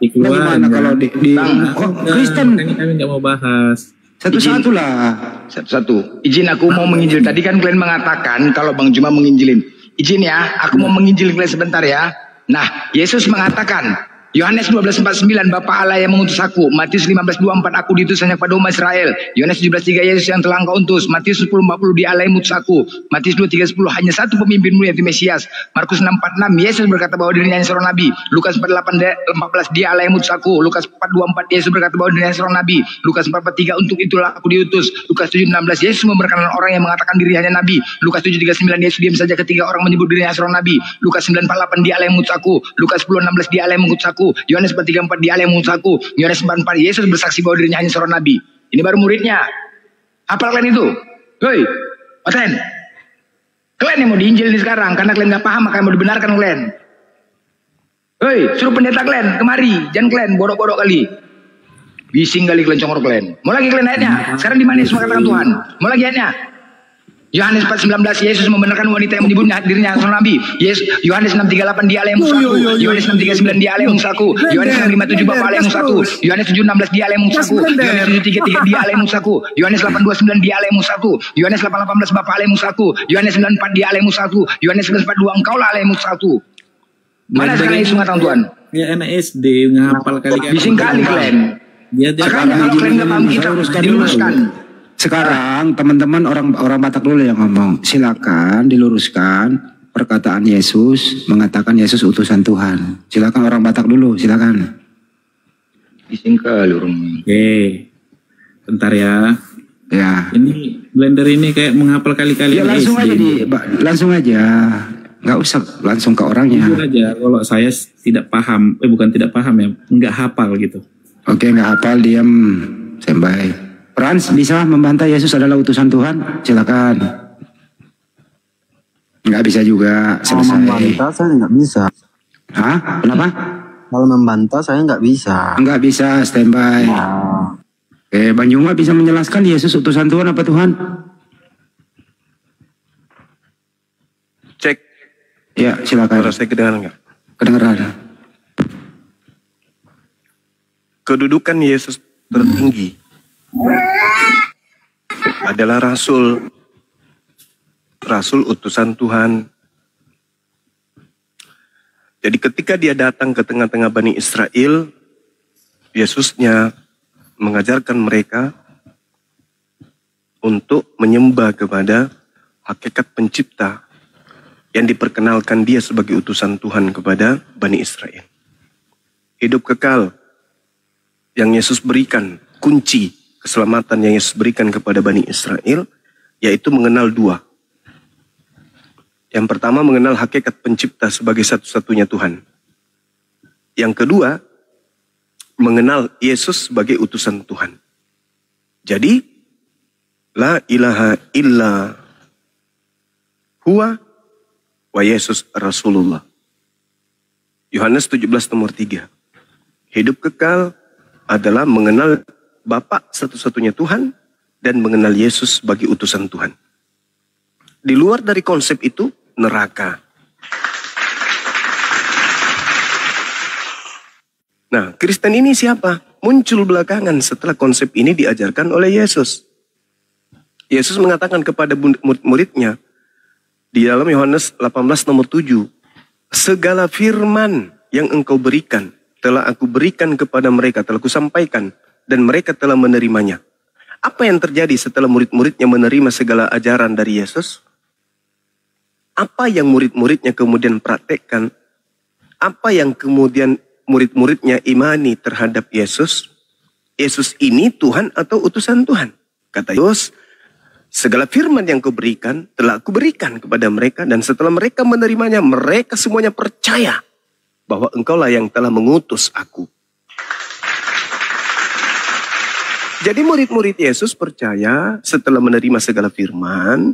Bagaimana kalau di Kristen? Kami nggak mau bahas. Satu-satu lah. Satu-satu. Izin aku mau menginjil. Tadi kan kalian mengatakan kalau Bang Juma menginjilin. Izin ya, aku mau menginjil kalian sebentar ya. Nah, Yesus mengatakan, Yohanes 12:49, Bapa Allah yang mengutus aku. Matius 15:24, aku diutus hanya kepada umat Israel. Yohanes 17:3, Yesus yang telah engkau utus. Matius 10:40, dia Allah yang mengutus aku. Matius 23:10, hanya satu pemimpinmu yaitu Mesias. Markus 6:46, Yesus berkata bahwa dirinya hanya seorang nabi. Lukas 4:14, dia Allah yang mengutus aku. Lukas 4:24, Yesus berkata bahwa dirinya hanya seorang nabi. Lukas 4:3, untuk itulah aku diutus. Lukas 7:16, Yesus memberkatakan orang yang mengatakan diri hanya nabi. Lukas 7:39, Yesus diam saja ketika orang menyebut dirinya seorang nabi. Lukas 9:48, dia Allah yang mengutus aku. Lukas 10:16, dia Allah yang mengutus aku. Yohanes 4:34, dia Allah yang mengutus aku. Yohanes 4:4, Yesus bersaksi bahwa dirinya hanya seorang nabi. Ini baru muridnya. Apa kalian itu? Hei, Oten. Kalian yang mau diinjil ini sekarang karena kalian gak paham, maka yang mau dibenarkan kalian. Hei, suruh pendeta kalian kemari, jangan kalian bodoh-bodoh kali. Bising kali kalian congor kalian. Mau lagi kalian ayatnya? Sekarang di mana Yesus mengatakan Tuhan? Mau lagi ayatnya? Yohanes 4:19, Yesus membenarkan wanita yang menyebut dirinya seorang nabi. Yohanes 6:38, dia Allah yang mengutus aku. Yohanes 6:39, dia Allah yang mengutus aku. Yohanes 6:57, Bapa Allah yang mengutus aku. Yohanes 7:16, dia Allah yang mengutus aku. Yohanes 7:33, dia Allah yang mengutus aku. Yohanes 8:29, dia Allah yang mengutus aku. Yohanes 8:18, Bapa Allah yang mengutus aku. Yohanes 9:4, dia Allah yang mengutus aku. Yohanes 11:42, engkau lah Allah yang mengutus aku. Mana sekarang Yesus mengatakan Tuhan? Ya anak SD ngapal kali-kali. Bising kali kalian. Makanya kalau kalian nggak paham kita diluruskan. Sekarang teman-teman orang Batak dulu yang ngomong. Silakan diluruskan perkataan Yesus mengatakan Yesus utusan Tuhan. Silakan orang Batak dulu, silakan. Bising kali orang. Oke. Bentar ya. Ya. Ini blender ini kayak menghafal kali-kali. Ya langsung aja langsung aja. Nggak usah langsung ke orangnya. Jujur aja kalau saya tidak paham, bukan tidak paham ya, nggak hafal gitu. Oke, nggak hafal, diam, standby. Frans bisa membantah Yesus adalah utusan Tuhan? Silakan. Nggak bisa juga, Kalau selesai. membantah saya nggak bisa. Hah? Kenapa? Kalau membantah saya nggak bisa. Nggak bisa, standby. Oke, Bang Juma bisa menjelaskan Yesus utusan Tuhan apa Tuhan? Cek. Ya, silakan. Suara saya kedengaran nggak? Kedengeran. Kedudukan Yesus tertinggi adalah Rasul utusan Tuhan. Jadi ketika dia datang ke tengah-tengah Bani Israel, Yesusnya mengajarkan mereka untuk menyembah kepada hakikat pencipta yang diperkenalkan dia sebagai utusan Tuhan kepada Bani Israel. Hidup kekal yang Yesus berikan, kunci keselamatan yang Yesus berikan kepada Bani Israel, yaitu mengenal dua. Yang pertama, mengenal hakikat pencipta sebagai satu-satunya Tuhan. Yang kedua, mengenal Yesus sebagai utusan Tuhan. Jadi, la ilaha illa huwa wa Yesus Rasulullah. Yohanes 17 nomor 3. Hidup kekal adalah mengenal Bapa satu-satunya Tuhan dan mengenal Yesus sebagai utusan Tuhan. Di luar dari konsep itu, neraka. Nah, Kristen ini siapa? Muncul belakangan setelah konsep ini diajarkan oleh Yesus. Yesus mengatakan kepada murid-muridnya di dalam Yohanes 18 nomor 7, segala firman yang engkau berikan telah aku berikan kepada mereka, telah aku sampaikan, dan mereka telah menerimanya. Apa yang terjadi setelah murid-muridnya menerima segala ajaran dari Yesus? Apa yang murid-muridnya kemudian praktekkan? Apa yang kemudian murid-muridnya imani terhadap Yesus? Yesus ini Tuhan atau utusan Tuhan? Kata Yesus, segala firman yang kau berikan telah aku berikan kepada mereka, dan setelah mereka menerimanya, mereka semuanya percaya bahwa engkaulah yang telah mengutus aku. Jadi murid-murid Yesus percaya setelah menerima segala firman,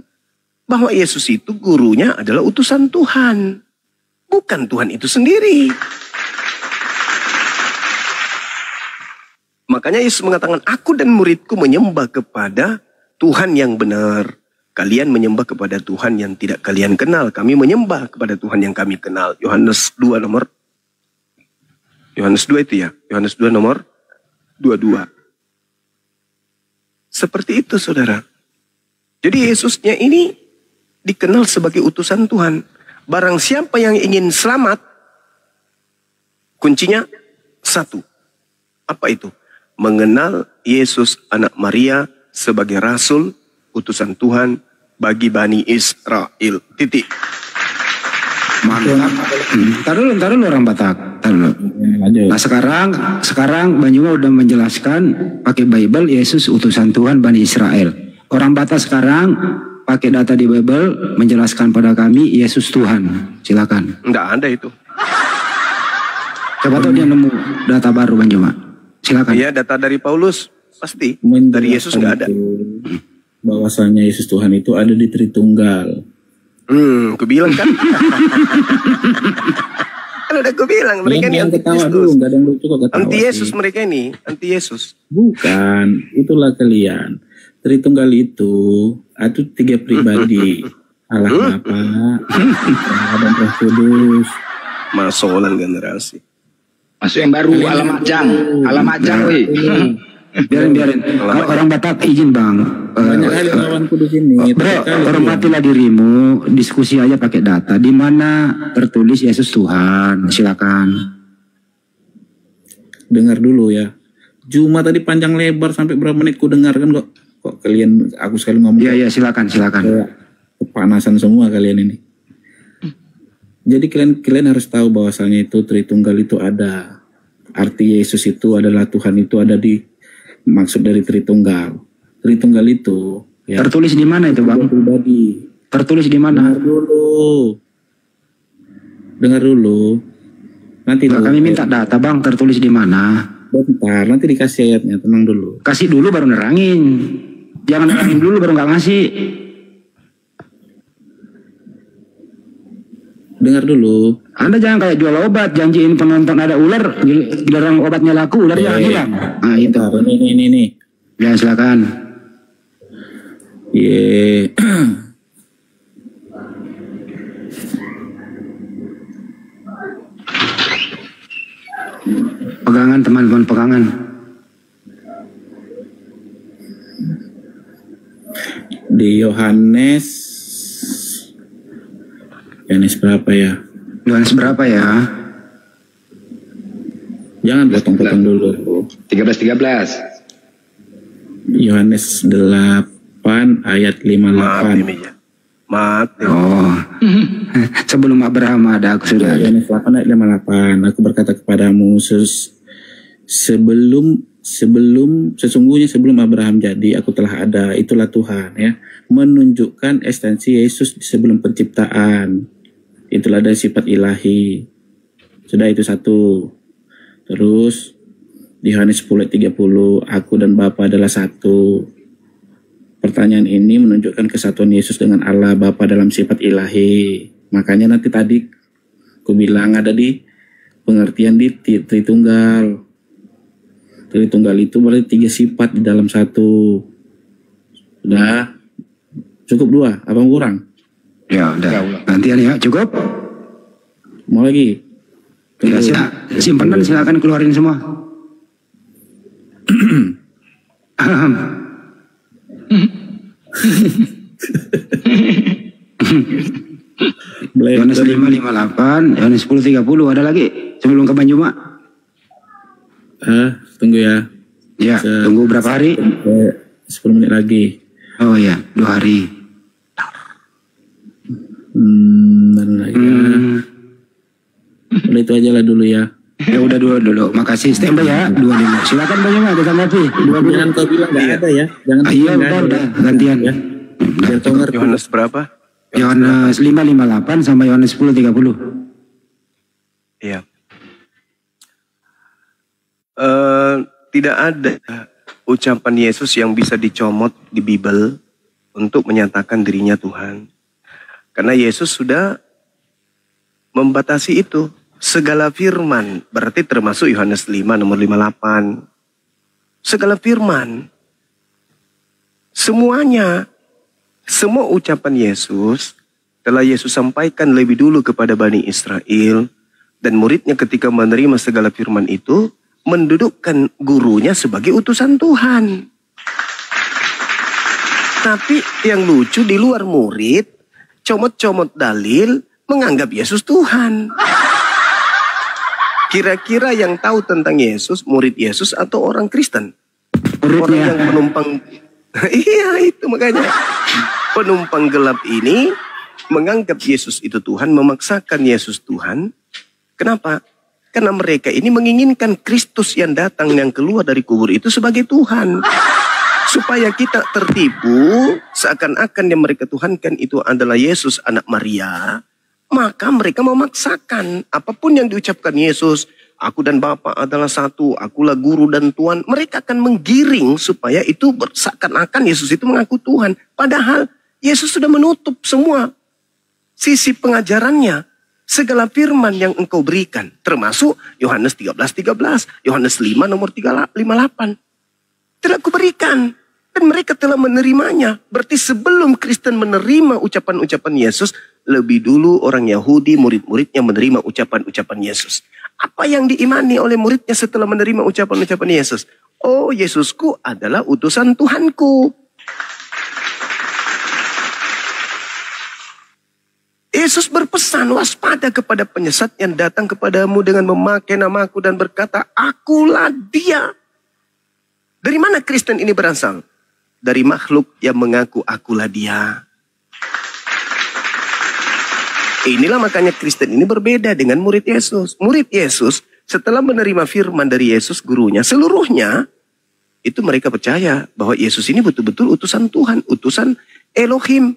bahwa Yesus itu gurunya adalah utusan Tuhan. Bukan Tuhan itu sendiri. Makanya Yesus mengatakan, aku dan muridku menyembah kepada Tuhan yang benar. Kalian menyembah kepada Tuhan yang tidak kalian kenal. Kami menyembah kepada Tuhan yang kami kenal. Yohanes 2 itu ya. Yohanes 2 nomor 22. Seperti itu saudara. Jadi Yesusnya ini dikenal sebagai utusan Tuhan. Barang siapa yang ingin selamat, kuncinya satu. Apa itu? Mengenal Yesus anak Maria sebagai rasul, utusan Tuhan bagi Bani Israel. Titik. Mantap. Taruh dulu orang Batak. Taruh. Nah sekarang Banjuma udah menjelaskan pakai Bible Yesus utusan Tuhan Bani Israel. Orang Batak sekarang pakai data di Bible menjelaskan pada kami Yesus Tuhan. Silakan. Enggak ada itu. Coba tuh dia nemu data baru Banjuma. Silakan. Iya, data dari Paulus pasti. Dari Yesus nggak ada. Bahwasanya Yesus Tuhan itu ada di Tritunggal. Aku bilang kan. Kan udah aku bilang mereka ini anti Yesus. Gak ada yang lucu kok ketawa. Anti Yesus mereka ini, anti Yesus. Bukan, itulah kalian. Tritunggal itu 3 pribadi. Allah Bapa, dan Roh Kudus. Masolan generasi. Masuk yang baru, alamajang, woi. Biarin. Orang Batak izin bang. Banyak kali lawanku di sini. Bro, hormatilah dirimu. Diskusi aja pakai data. Di mana tertulis Yesus Tuhan? Silakan. Dengar dulu ya. Cuma tadi panjang lebar sampai berapa menit ku dengar kan kok. Kok kalian aku sekali ngomong. Iya silakan. Kepanasan semua kalian ini. Jadi kalian harus tahu bahwasanya itu Tritunggal itu ada. Arti Yesus itu adalah Tuhan itu ada di maksud dari Tritunggal. Tritunggal itu ya, tertulis di mana itu bang? Pribadi. Tertulis di mana? Dengar dulu. Nanti kami minta data bang. Tertulis di mana? Bentar, nanti dikasih ayatnya. Tenang dulu. Kasih dulu baru nerangin. Jangan nerangin dulu baru nggak ngasih. Dengar dulu. Anda jangan kayak jual obat, janjiin penonton ada ular, giliran obatnya laku, ular jangan hilang. Nah itu. Ini. Ya silakan. Pegangan teman-teman, pegangan. Di Yohanes berapa ya? Yohanes berapa ya? Jangan potong-potong dulu. 13. Yohanes 8 ayat 58. Mati. Oh. Sebelum Abraham ada aku sudah ada. Yohanes 8 ayat 58. Aku berkata kepadamu sesungguhnya sebelum Abraham jadi aku telah ada. Itulah Tuhan ya. Menunjukkan esensi Yesus sebelum penciptaan. Itulah dari sifat ilahi. Sudah itu satu. Terus di Yohanes 10 ayat 30, aku dan Bapa adalah satu. Pertanyaan ini menunjukkan kesatuan Yesus dengan Allah Bapa dalam sifat ilahi. Makanya nanti tadi aku bilang ada di pengertian di Tritunggal. Tritunggal itu berarti 3 sifat di dalam satu. Udah cukup 2, apa kurang? Ya udah. Gantian ya, cukup? Mau lagi? Ya, simpanan silakan keluarin semua. Yohanes 5:58, Yohanes 10:30, ada lagi sebelum ke Banjuma? Tunggu ya. Ya, tunggu berapa hari? 10 menit lagi. Oh ya, 2 hari. Udah itu aja lah dulu ya. Ya udah dulu. Makasih, standby ya. 25. Silakan Banjuma, ditanggapi. Jangan kau bilang nggak ada ya. Jangan. Iya udah gantian ya. Biar kau ngerti. Yohanes berapa? Yohanes 5:58 sampai Yohanes 10:30. Iya. Tidak ada ucapan Yesus yang bisa dicomot di Bible untuk menyatakan dirinya Tuhan. Karena Yesus sudah membatasi itu. Segala firman, berarti termasuk Yohanes 5 nomor 58. Segala firman, semuanya, semua ucapan Yesus telah Yesus sampaikan lebih dulu kepada Bani Israel. Dan muridnya ketika menerima segala firman itu, mendudukkan gurunya sebagai utusan Tuhan. Tapi yang lucu di luar murid, comot-comot dalil, menganggap Yesus Tuhan. Kira-kira yang tahu tentang Yesus, murid Yesus atau orang Kristen? Orang yang penumpang. Iya itu makanya. Penumpang gelap ini menganggap Yesus itu Tuhan, memaksakan Yesus Tuhan. Kenapa? Karena mereka ini menginginkan Kristus yang datang, yang keluar dari kubur itu sebagai Tuhan. Supaya kita tertipu, seakan-akan yang mereka tuhankan itu adalah Yesus anak Maria. Maka mereka memaksakan apapun yang diucapkan Yesus. Aku dan Bapa adalah satu, akulah guru dan Tuhan. Mereka akan menggiring supaya itu seakan-akan Yesus itu mengaku Tuhan. Padahal Yesus sudah menutup semua sisi pengajarannya. Segala firman yang engkau berikan. Termasuk Yohanes 13:13. Yohanes 5 nomor 58. Telah kuberikan. Dan mereka telah menerimanya. Berarti sebelum Kristen menerima ucapan-ucapan Yesus, lebih dulu orang Yahudi, murid-muridnya menerima ucapan-ucapan Yesus. Apa yang diimani oleh muridnya setelah menerima ucapan-ucapan Yesus? Oh, Yesusku adalah utusan Tuhanku. Yesus berpesan, waspada kepada penyesat yang datang kepadamu dengan memakai namaku dan berkata, akulah dia. Dari mana Kristen ini berasal? Dari makhluk yang mengaku akulah dia. Inilah makanya Kristen ini berbeda dengan murid Yesus. Murid Yesus setelah menerima firman dari Yesus gurunya, seluruhnya itu mereka percaya bahwa Yesus ini betul-betul utusan Tuhan, utusan Elohim.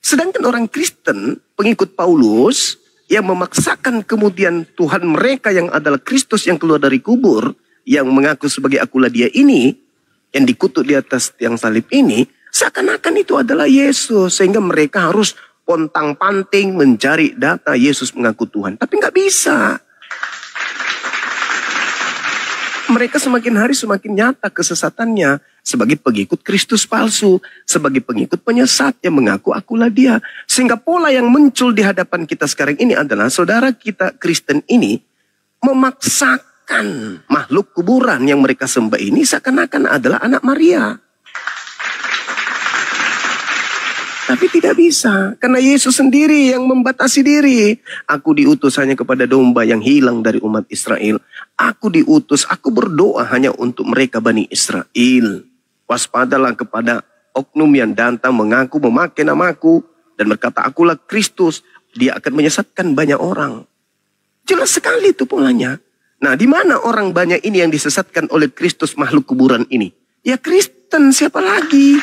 Sedangkan orang Kristen, pengikut Paulus, yang memaksakan kemudian Tuhan mereka yang adalah Kristus yang keluar dari kubur, yang mengaku sebagai akulah dia ini, yang dikutuk di atas tiang salib ini, seakan-akan itu adalah Yesus. Sehingga mereka harus pontang-panting mencari data Yesus mengaku Tuhan. Tapi nggak bisa. Mereka semakin hari semakin nyata kesesatannya. Sebagai pengikut Kristus palsu. Sebagai pengikut penyesat yang mengaku akulah dia. Sehingga pola yang muncul di hadapan kita sekarang ini adalah saudara kita Kristen ini memaksakan makhluk kuburan yang mereka sembah ini seakan-akan adalah anak Maria. Tapi tidak bisa. Karena Yesus sendiri yang membatasi diri. Aku diutus hanya kepada domba yang hilang dari umat Israel. Aku diutus, aku berdoa hanya untuk mereka Bani Israel. Waspadalah kepada oknum yang datang mengaku memakai namaku. dan berkata, akulah Kristus, dia akan menyesatkan banyak orang. Jelas sekali itu polanya. Nah, di mana orang banyak ini yang disesatkan oleh Kristus makhluk kuburan ini? Ya Kristen, siapa lagi?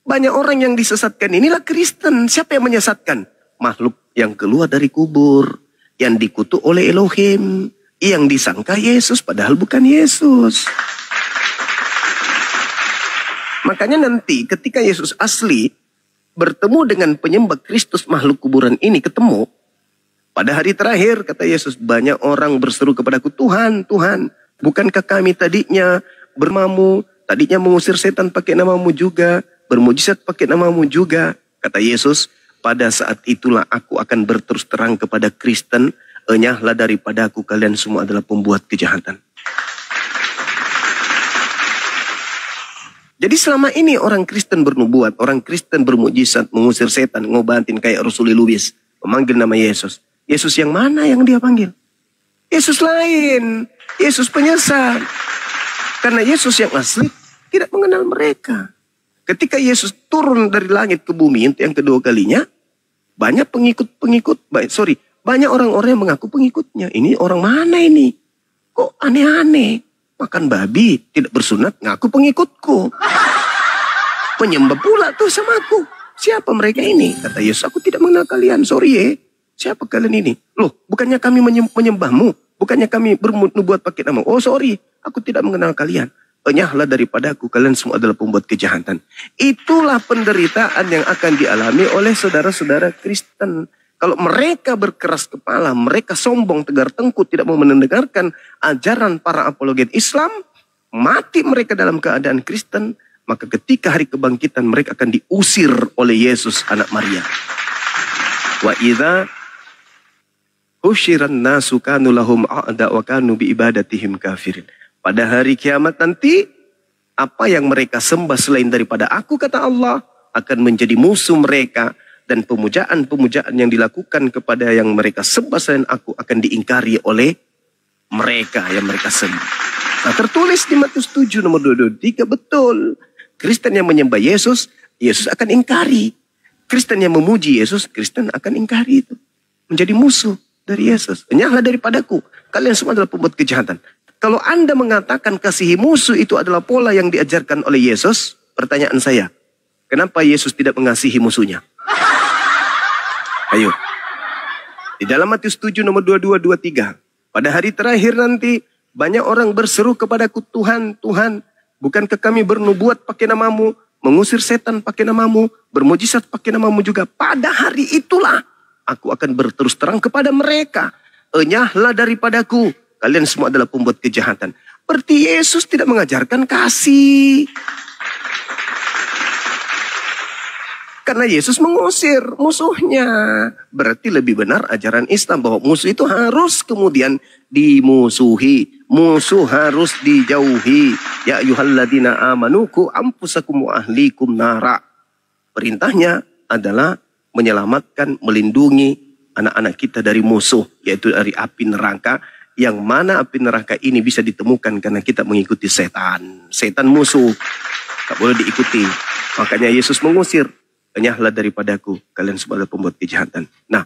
Banyak orang yang disesatkan inilah Kristen. Siapa yang menyesatkan? Makhluk yang keluar dari kubur, yang dikutuk oleh Elohim, yang disangka Yesus padahal bukan Yesus. Makanya nanti ketika Yesus asli bertemu dengan penyembah Kristus makhluk kuburan ini ketemu, pada hari terakhir kata Yesus, banyak orang berseru kepadaku, Tuhan, Tuhan, bukankah kami tadinya bermamu, tadinya mengusir setan pakai namamu juga, bermujizat pakai namamu juga. Kata Yesus, pada saat itulah aku akan berterus terang kepada Kristen, enyahlah daripada aku, kalian semua adalah pembuat kejahatan. Jadi selama ini orang Kristen bernubuat, orang Kristen bermujizat, mengusir setan, ngobatin kayak Rasul Lubis, memanggil nama Yesus. Yesus yang mana yang dia panggil? Yesus lain, Yesus penyesat. Karena Yesus yang asli tidak mengenal mereka. Ketika Yesus turun dari langit ke bumi untuk yang kedua kalinya, banyak banyak orang-orang yang mengaku pengikutnya. Ini orang mana ini? Kok aneh-aneh? Makan babi, tidak bersunat, ngaku pengikutku. Penyembah pula tuh sama aku. Siapa mereka ini? Kata Yesus, aku tidak mengenal kalian, sorry ya. Siapa kalian ini? Loh, bukannya kami menyembahmu? Bukannya kami bernubuat pakai nama? Oh sorry, aku tidak mengenal kalian. Enyahlah daripada aku, kalian semua adalah pembuat kejahatan. Itulah penderitaan yang akan dialami oleh saudara-saudara Kristen. Kalau mereka berkeras kepala, mereka sombong, tegar tengkuk, tidak mau mendengarkan ajaran para apologet Islam, mati mereka dalam keadaan Kristen, maka ketika hari kebangkitan mereka akan diusir oleh Yesus anak Maria. Wa idza husyiran nasu kanu lahum a'da wa kanu bi ibadatihim kafirin. Pada hari kiamat nanti, apa yang mereka sembah selain daripada aku, kata Allah, akan menjadi musuh mereka. Dan pemujaan-pemujaan yang dilakukan kepada yang mereka sembah selain aku akan diingkari oleh mereka yang mereka sembah. Nah, tertulis di Matius 7 nomor 223, betul. Kristen yang menyembah Yesus, Yesus akan ingkari. Kristen yang memuji Yesus, Kristen akan ingkari itu. Menjadi musuh dari Yesus. Enyahlah daripadaku, kalian semua adalah pembuat kejahatan. Kalau Anda mengatakan kasihi musuh itu adalah pola yang diajarkan oleh Yesus, pertanyaan saya, kenapa Yesus tidak mengasihi musuhnya? Ayo. Di dalam Matius 7 nomor 22-23. Pada hari terakhir nanti, banyak orang berseru kepadaku, Tuhan, Tuhan, bukankah kami bernubuat pakai namamu, mengusir setan pakai namamu, bermujizat pakai namamu juga. Pada hari itulah, aku akan berterus terang kepada mereka. Enyahlah daripadaku, kalian semua adalah pembuat kejahatan. Berarti Yesus tidak mengajarkan kasih. Karena Yesus mengusir musuhnya. Berarti lebih benar ajaran Islam bahwa musuh itu harus kemudian dimusuhi. Musuh harus dijauhi. Ya ayyuhalladzina amanu qu anfusakum wa ahlikum nara. Perintahnya adalah menyelamatkan, melindungi anak-anak kita dari musuh. Yaitu dari api neraka. Yang mana api neraka ini bisa ditemukan karena kita mengikuti setan. Setan musuh. Tak boleh diikuti. Makanya Yesus mengusir. Enyahlah daripadaku, kalian semua adalah pembuat kejahatan. Nah,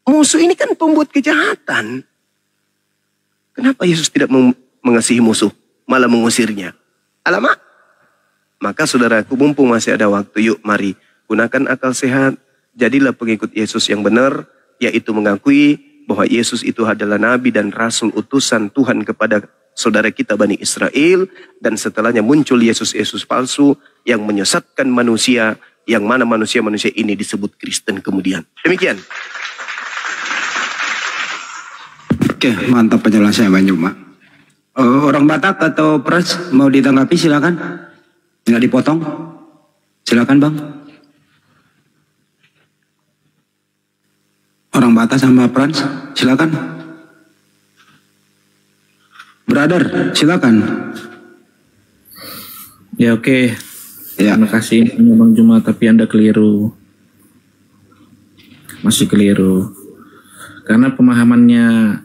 musuh ini kan pembuat kejahatan. Kenapa Yesus tidak mengasihi musuh, malah mengusirnya? Alamak. Maka saudaraku, mumpung masih ada waktu, yuk mari gunakan akal sehat. Jadilah pengikut Yesus yang benar, yaitu mengakui bahwa Yesus itu adalah nabi dan rasul utusan Tuhan kepada saudara kita Bani Israel. Dan setelahnya muncul Yesus-Yesus palsu yang menyesatkan manusia, yang mana manusia-manusia ini disebut Kristen kemudian. Demikian. Oke, mantap penjelasannya Bang Juma. Orang Batak atau Pras mau ditanggapi silakan. Nggak dipotong. Silakan Bang. Orang Batak sama Pras, silakan. Brother, silakan. Ya oke. Ya. Terima kasih Bang Juma, tapi Anda keliru. Masih keliru. Karena pemahamannya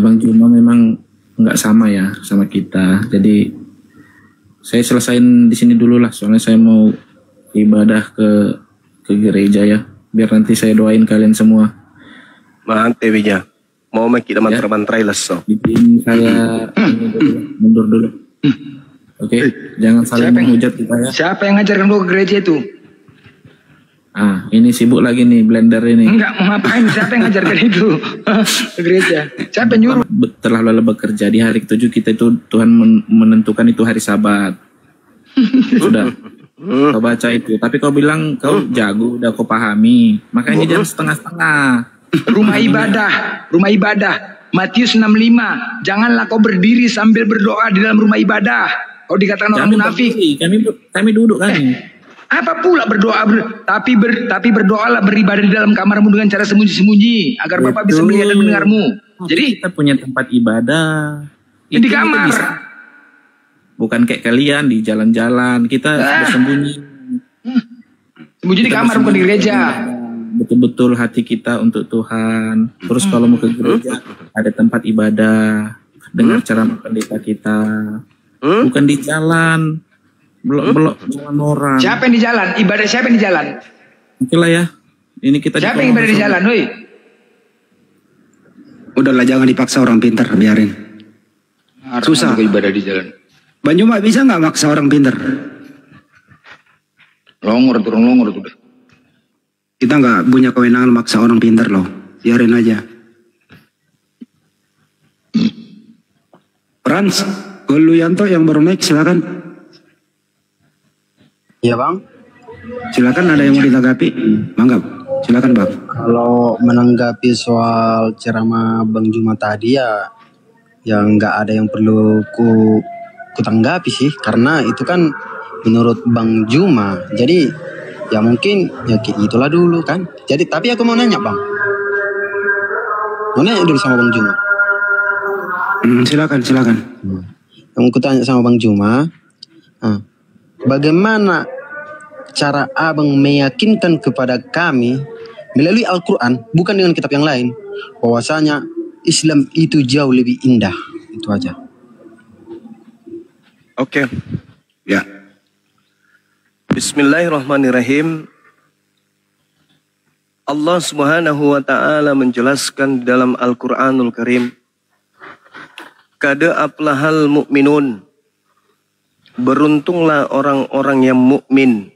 Bang Juma memang nggak sama ya sama kita. Jadi Saya selesain di sini dulu lah, soalnya saya mau ibadah ke gereja ya. Biar nanti saya doain kalian semua. Mantap ya. Mau main kita mantra-mantra so. Bikin saya mundur dulu. Oke, jangan saling menghujat kita ya. Siapa yang ngajarkan lu ke gereja itu? Ah, ini sibuk lagi nih blender ini. Enggak, mau ngapain? Siapa yang ngajarkan itu ke gereja? Siapa yang nyuruh? Telah lelah bekerja di hari ke-7 kita itu Tuhan menentukan itu hari Sabat. Sudah. Kau baca itu. Tapi kau bilang kau jago, udah kau pahami. Makanya jangan setengah-setengah. Rumah ibadah. Matius 65. Janganlah kau berdiri sambil berdoa di dalam rumah ibadah. Kau dikatakan orang munafik. Kami duduk kan. Apa pula berdoa tapi berdoalah beribadah di dalam kamarmu dengan cara sembunyi-sembunyi agar Bapak bisa melihat dan mendengarmu. Jadi kita punya tempat ibadah di kamar. Bukan kayak kalian di jalan-jalan, kita bersembunyi. Sembunyi di kamar bukan di gereja. Betul-betul hati kita untuk Tuhan. Terus kalau mau ke gereja ada tempat ibadah, dengar cara pendeta kita. Bukan di jalan. Belok jalan orang. Siapa yang di jalan? Ibadah siapa yang di jalan? Oke lah ya. Ini kita siapa yang ibadah di jalan, woi? Udahlah, jangan dipaksa orang pintar, biarin. Susah ibadah di jalan. Banjuma bisa nggak maksa orang pintar? Longor tuh. Kita nggak punya kewenangan maksa orang pintar loh. Biarin aja. Frans, Goluyanto yang baru naik silakan. Iya bang. Silakan, ada yang mau ditanggapi? Mangga, silakan bang. Kalau menanggapi soal ceramah Bang Juma tadi ya, yang nggak ada yang perlu ku tanggapi sih, karena itu kan menurut Bang Juma. Jadi ya mungkin ya itulah dulu kan. Jadi tapi aku mau nanya bang, mau nanya dulu sama Bang Juma. Silakan. Yang aku tanya sama Bang Juma, bagaimana cara abang meyakinkan kepada kami melalui Al-Quran, bukan dengan kitab yang lain, bahwasanya Islam itu jauh lebih indah? Itu aja. Oke. Ya. Bismillahirrahmanirrahim. Allah Subhanahu wa taala menjelaskan dalam Al-Qur'anul Karim, "Qad aflahal mu'minun." Beruntunglah orang-orang yang mukmin.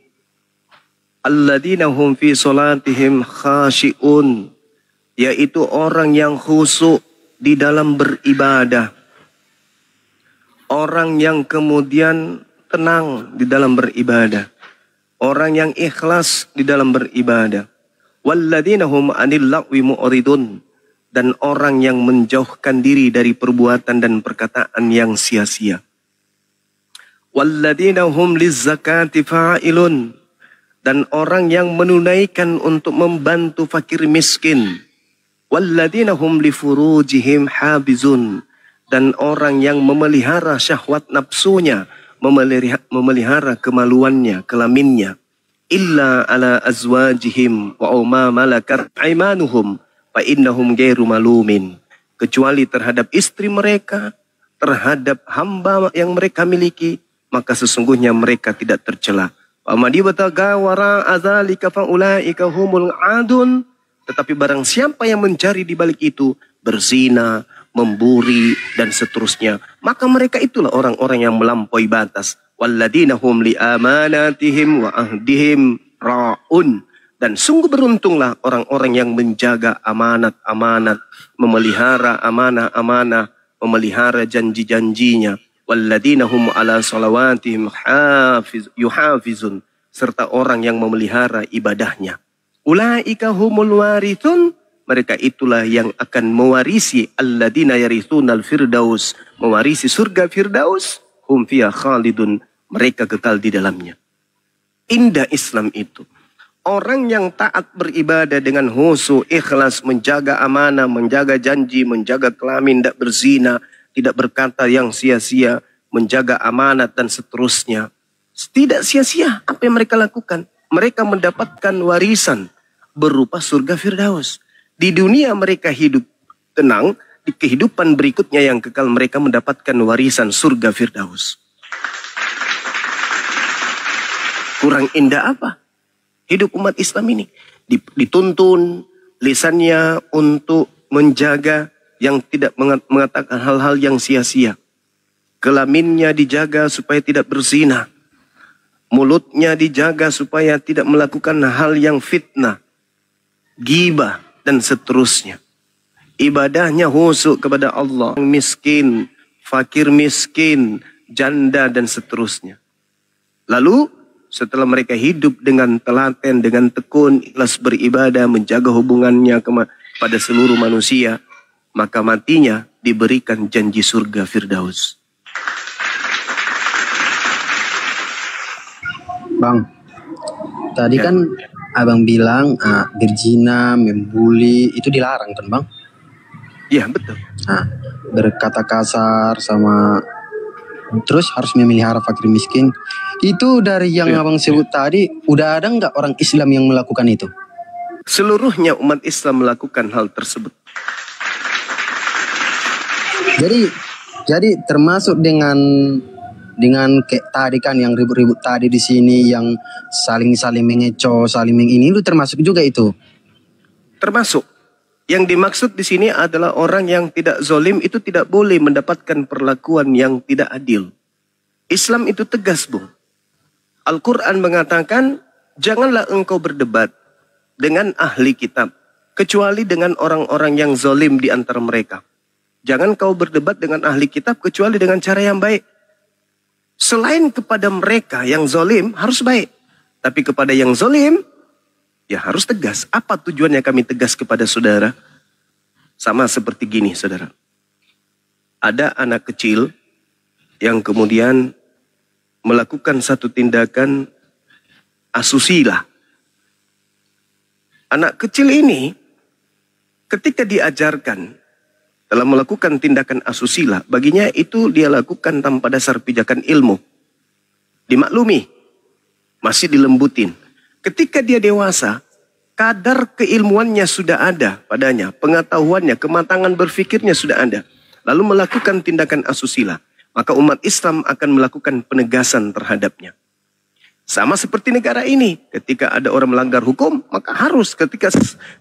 Alladzina hum fi salatihim khashi'un, yaitu orang yang khusyuk di dalam beribadah. Orang yang kemudian tenang di dalam beribadah. Orang yang ikhlas di dalam beribadah. Walladzina hum 'anil lagwi mu'ridun, dan orang yang menjauhkan diri dari perbuatan dan perkataan yang sia-sia. Walladzina hum lizzakati fa'ilun, dan orang yang menunaikan untuk membantu fakir miskin. Walladzina hum li furujihim habizun, dan orang yang memelihara syahwat nafsunya, memelihara kemaluannya, kelaminnya. Illa ala azwajihim wa ma malakat aimanuhum fa innahum ghairu malumin, kecuali terhadap istri mereka, terhadap hamba yang mereka miliki, maka sesungguhnya mereka tidak tercela. Amadi bataga wara azalika faulaika humul adun, tetapi barang siapa yang mencari di balik itu, berzina, memburi dan seterusnya, maka mereka itulah orang-orang yang melampaui batas. Walladzina hum li amanatihim wa ahdihim ra'un, dan sungguh beruntunglah orang-orang yang menjaga amanat-amanat, memelihara amanah-amanah, memelihara janji-janjinya. Walladzina hum ala salawatihim yuhafizun, serta orang yang memelihara ibadahnya. Ulaika humul warithun, mereka itulah yang akan mewarisi alladzina yarithunal firdaus, mewarisi surga firdaus, hum fiha khalidun, mereka kekal di dalamnya. Indah Islam itu. Orang yang taat beribadah dengan khusyuk, ikhlas, menjaga amanah, menjaga janji, menjaga kelamin, tidak berzina, tidak berkata yang sia-sia, menjaga amanat dan seterusnya. Tidak sia-sia apa yang mereka lakukan. Mereka mendapatkan warisan berupa surga firdaus. Di dunia mereka hidup tenang, di kehidupan berikutnya yang kekal mereka mendapatkan warisan surga firdaus. Kurang indah apa hidup umat Islam ini? Dituntun lisannya untuk menjaga yang tidak mengatakan hal-hal yang sia-sia. Kelaminnya dijaga supaya tidak berzina. Mulutnya dijaga supaya tidak melakukan hal yang fitnah, ghibah, dan seterusnya. Ibadahnya khusyuk kepada Allah. Miskin, fakir miskin, janda, dan seterusnya. Lalu setelah mereka hidup dengan telaten, dengan tekun, ikhlas beribadah, menjaga hubungannya pada seluruh manusia, maka matinya diberikan janji surga Firdaus. Bang, tadi kan abang bilang berzina, membuli itu dilarang kan bang? Iya betul. Nah, berkata kasar sama terus harus memelihara fakir miskin. Itu dari yang abang sebut tadi, udah ada nggak orang Islam yang melakukan itu? Seluruhnya umat Islam melakukan hal tersebut. Jadi termasuk dengan kayak tadi kan yang ribut-ribut tadi di sini yang saling mengecoh, saling ini itu termasuk juga itu. Termasuk. Yang dimaksud di sini adalah orang yang tidak zolim itu tidak boleh mendapatkan perlakuan yang tidak adil. Islam itu tegas, Bung. Al-Quran mengatakan, janganlah engkau berdebat dengan ahli kitab, kecuali dengan orang-orang yang zolim di antara mereka. Jangan kau berdebat dengan ahli kitab, kecuali dengan cara yang baik. Selain kepada mereka yang zolim, harus baik. Tapi kepada yang zolim, ya harus tegas. Apa tujuannya kami tegas kepada saudara? Sama seperti gini, saudara. Ada anak kecil yang kemudian melakukan satu tindakan asusila. Anak kecil ini ketika diajarkan dalam melakukan tindakan asusila, baginya itu dia lakukan tanpa dasar pijakan ilmu. Dimaklumi, masih dilembutin. Ketika dia dewasa, kadar keilmuannya sudah ada padanya, pengetahuannya, kematangan berfikirnya sudah ada. Lalu melakukan tindakan asusila, maka umat Islam akan melakukan penegasan terhadapnya. Sama seperti negara ini, ketika ada orang melanggar hukum, maka harus ketika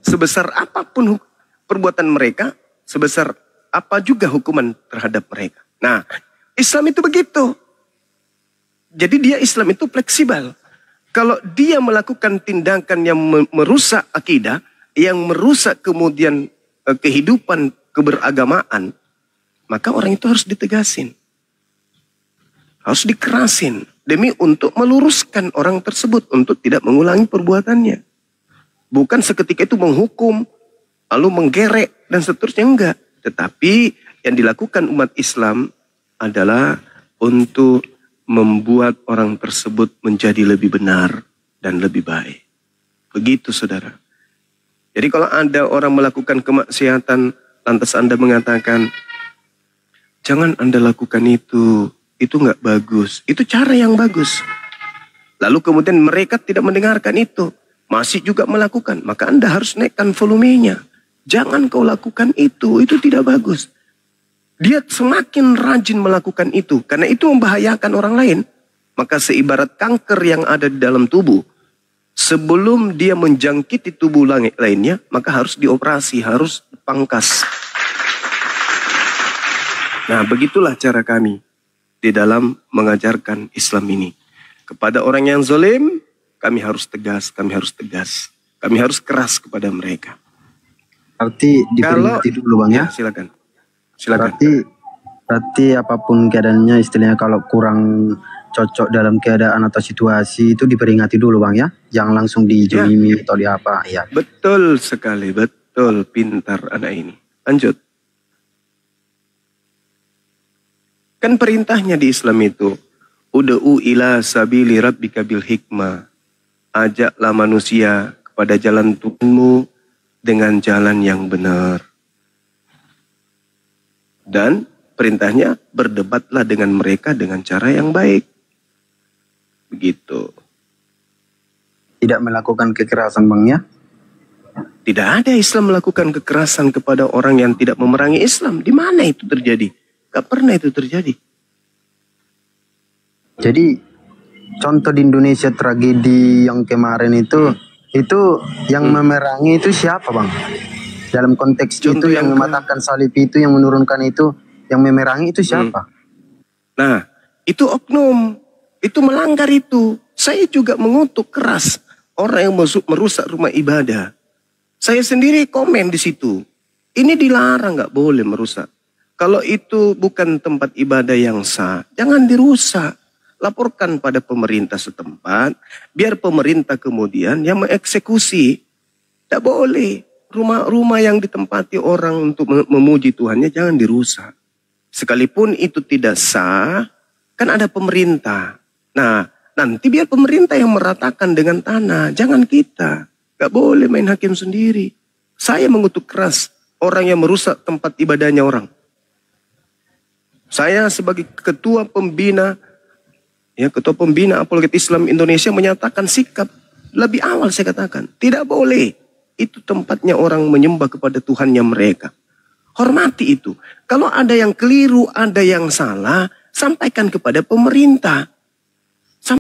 sebesar apapun perbuatan mereka, sebesar apa juga hukuman terhadap mereka. Nah, Islam itu begitu. Jadi Islam itu fleksibel. Kalau dia melakukan tindakan yang merusak akidah, yang merusak kemudian kehidupan keberagamaan, maka orang itu harus ditegasin. Harus dikerasin. Demi untuk meluruskan orang tersebut, untuk tidak mengulangi perbuatannya. Bukan seketika itu menghukum, lalu menggerek, dan seterusnya, enggak. Tetapi yang dilakukan umat Islam adalah untuk membuat orang tersebut menjadi lebih benar dan lebih baik. Begitu, saudara. Jadi kalau ada orang melakukan kemaksiatan, lantas Anda mengatakan, jangan Anda lakukan itu nggak bagus. Itu cara yang bagus. Lalu kemudian mereka tidak mendengarkan itu, masih juga melakukan, maka Anda harus naikkan volumenya. Jangan kau lakukan itu tidak bagus. Dia semakin rajin melakukan itu, karena itu membahayakan orang lain. Maka seibarat kanker yang ada di dalam tubuh, sebelum dia menjangkiti tubuh lainnya, maka harus dioperasi, harus dipangkas. Nah, begitulah cara kami di dalam mengajarkan Islam ini. Kepada orang yang zalim, kami harus tegas, kami harus tegas. Kami harus keras kepada mereka. Berarti diperingati dulu bang ya? Silakan. Berarti apapun keadaannya, istilahnya kalau kurang cocok dalam keadaan atau situasi itu diperingati dulu bang ya? Jangan langsung dijolimi atau di apa ya? Betul sekali, betul, pintar anak ini. Lanjut. Kan perintahnya di Islam itu, ud'u ila sabili rabbika bil hikmah. Ajaklah manusia kepada jalan Tuhanmu dengan jalan yang benar. Dan perintahnya berdebatlah dengan mereka dengan cara yang baik. Begitu. Tidak melakukan kekerasan bang ya? Tidak ada Islam melakukan kekerasan kepada orang yang tidak memerangi Islam. Di mana itu terjadi? Gak pernah itu terjadi. Jadi contoh di Indonesia tragedi yang kemarin itu yang memerangi itu siapa bang? Dalam konteks Contoh itu yang mematahkan salib itu, yang menurunkan itu, yang memerangi itu siapa? Nah, itu oknum, itu melanggar itu. Saya juga mengutuk keras orang yang merusak rumah ibadah. Saya sendiri komen di situ. Ini dilarang, nggak boleh merusak. Kalau itu bukan tempat ibadah yang sah, jangan dirusak. Laporkan pada pemerintah setempat, biar pemerintah kemudian yang mengeksekusi. Tidak boleh. Rumah-rumah yang ditempati orang untuk memuji Tuhannya jangan dirusak. Sekalipun itu tidak sah, kan ada pemerintah. Nah, nanti biar pemerintah yang meratakan dengan tanah, jangan kita. Gak boleh main hakim sendiri. Saya mengutuk keras orang yang merusak tempat ibadahnya orang. Saya sebagai ketua pembina Apologet Islam Indonesia menyatakan sikap lebih awal, saya katakan. Tidak boleh. Itu tempatnya orang menyembah kepada Tuhannya mereka. Hormati itu. Kalau ada yang keliru, ada yang salah, sampaikan kepada pemerintah.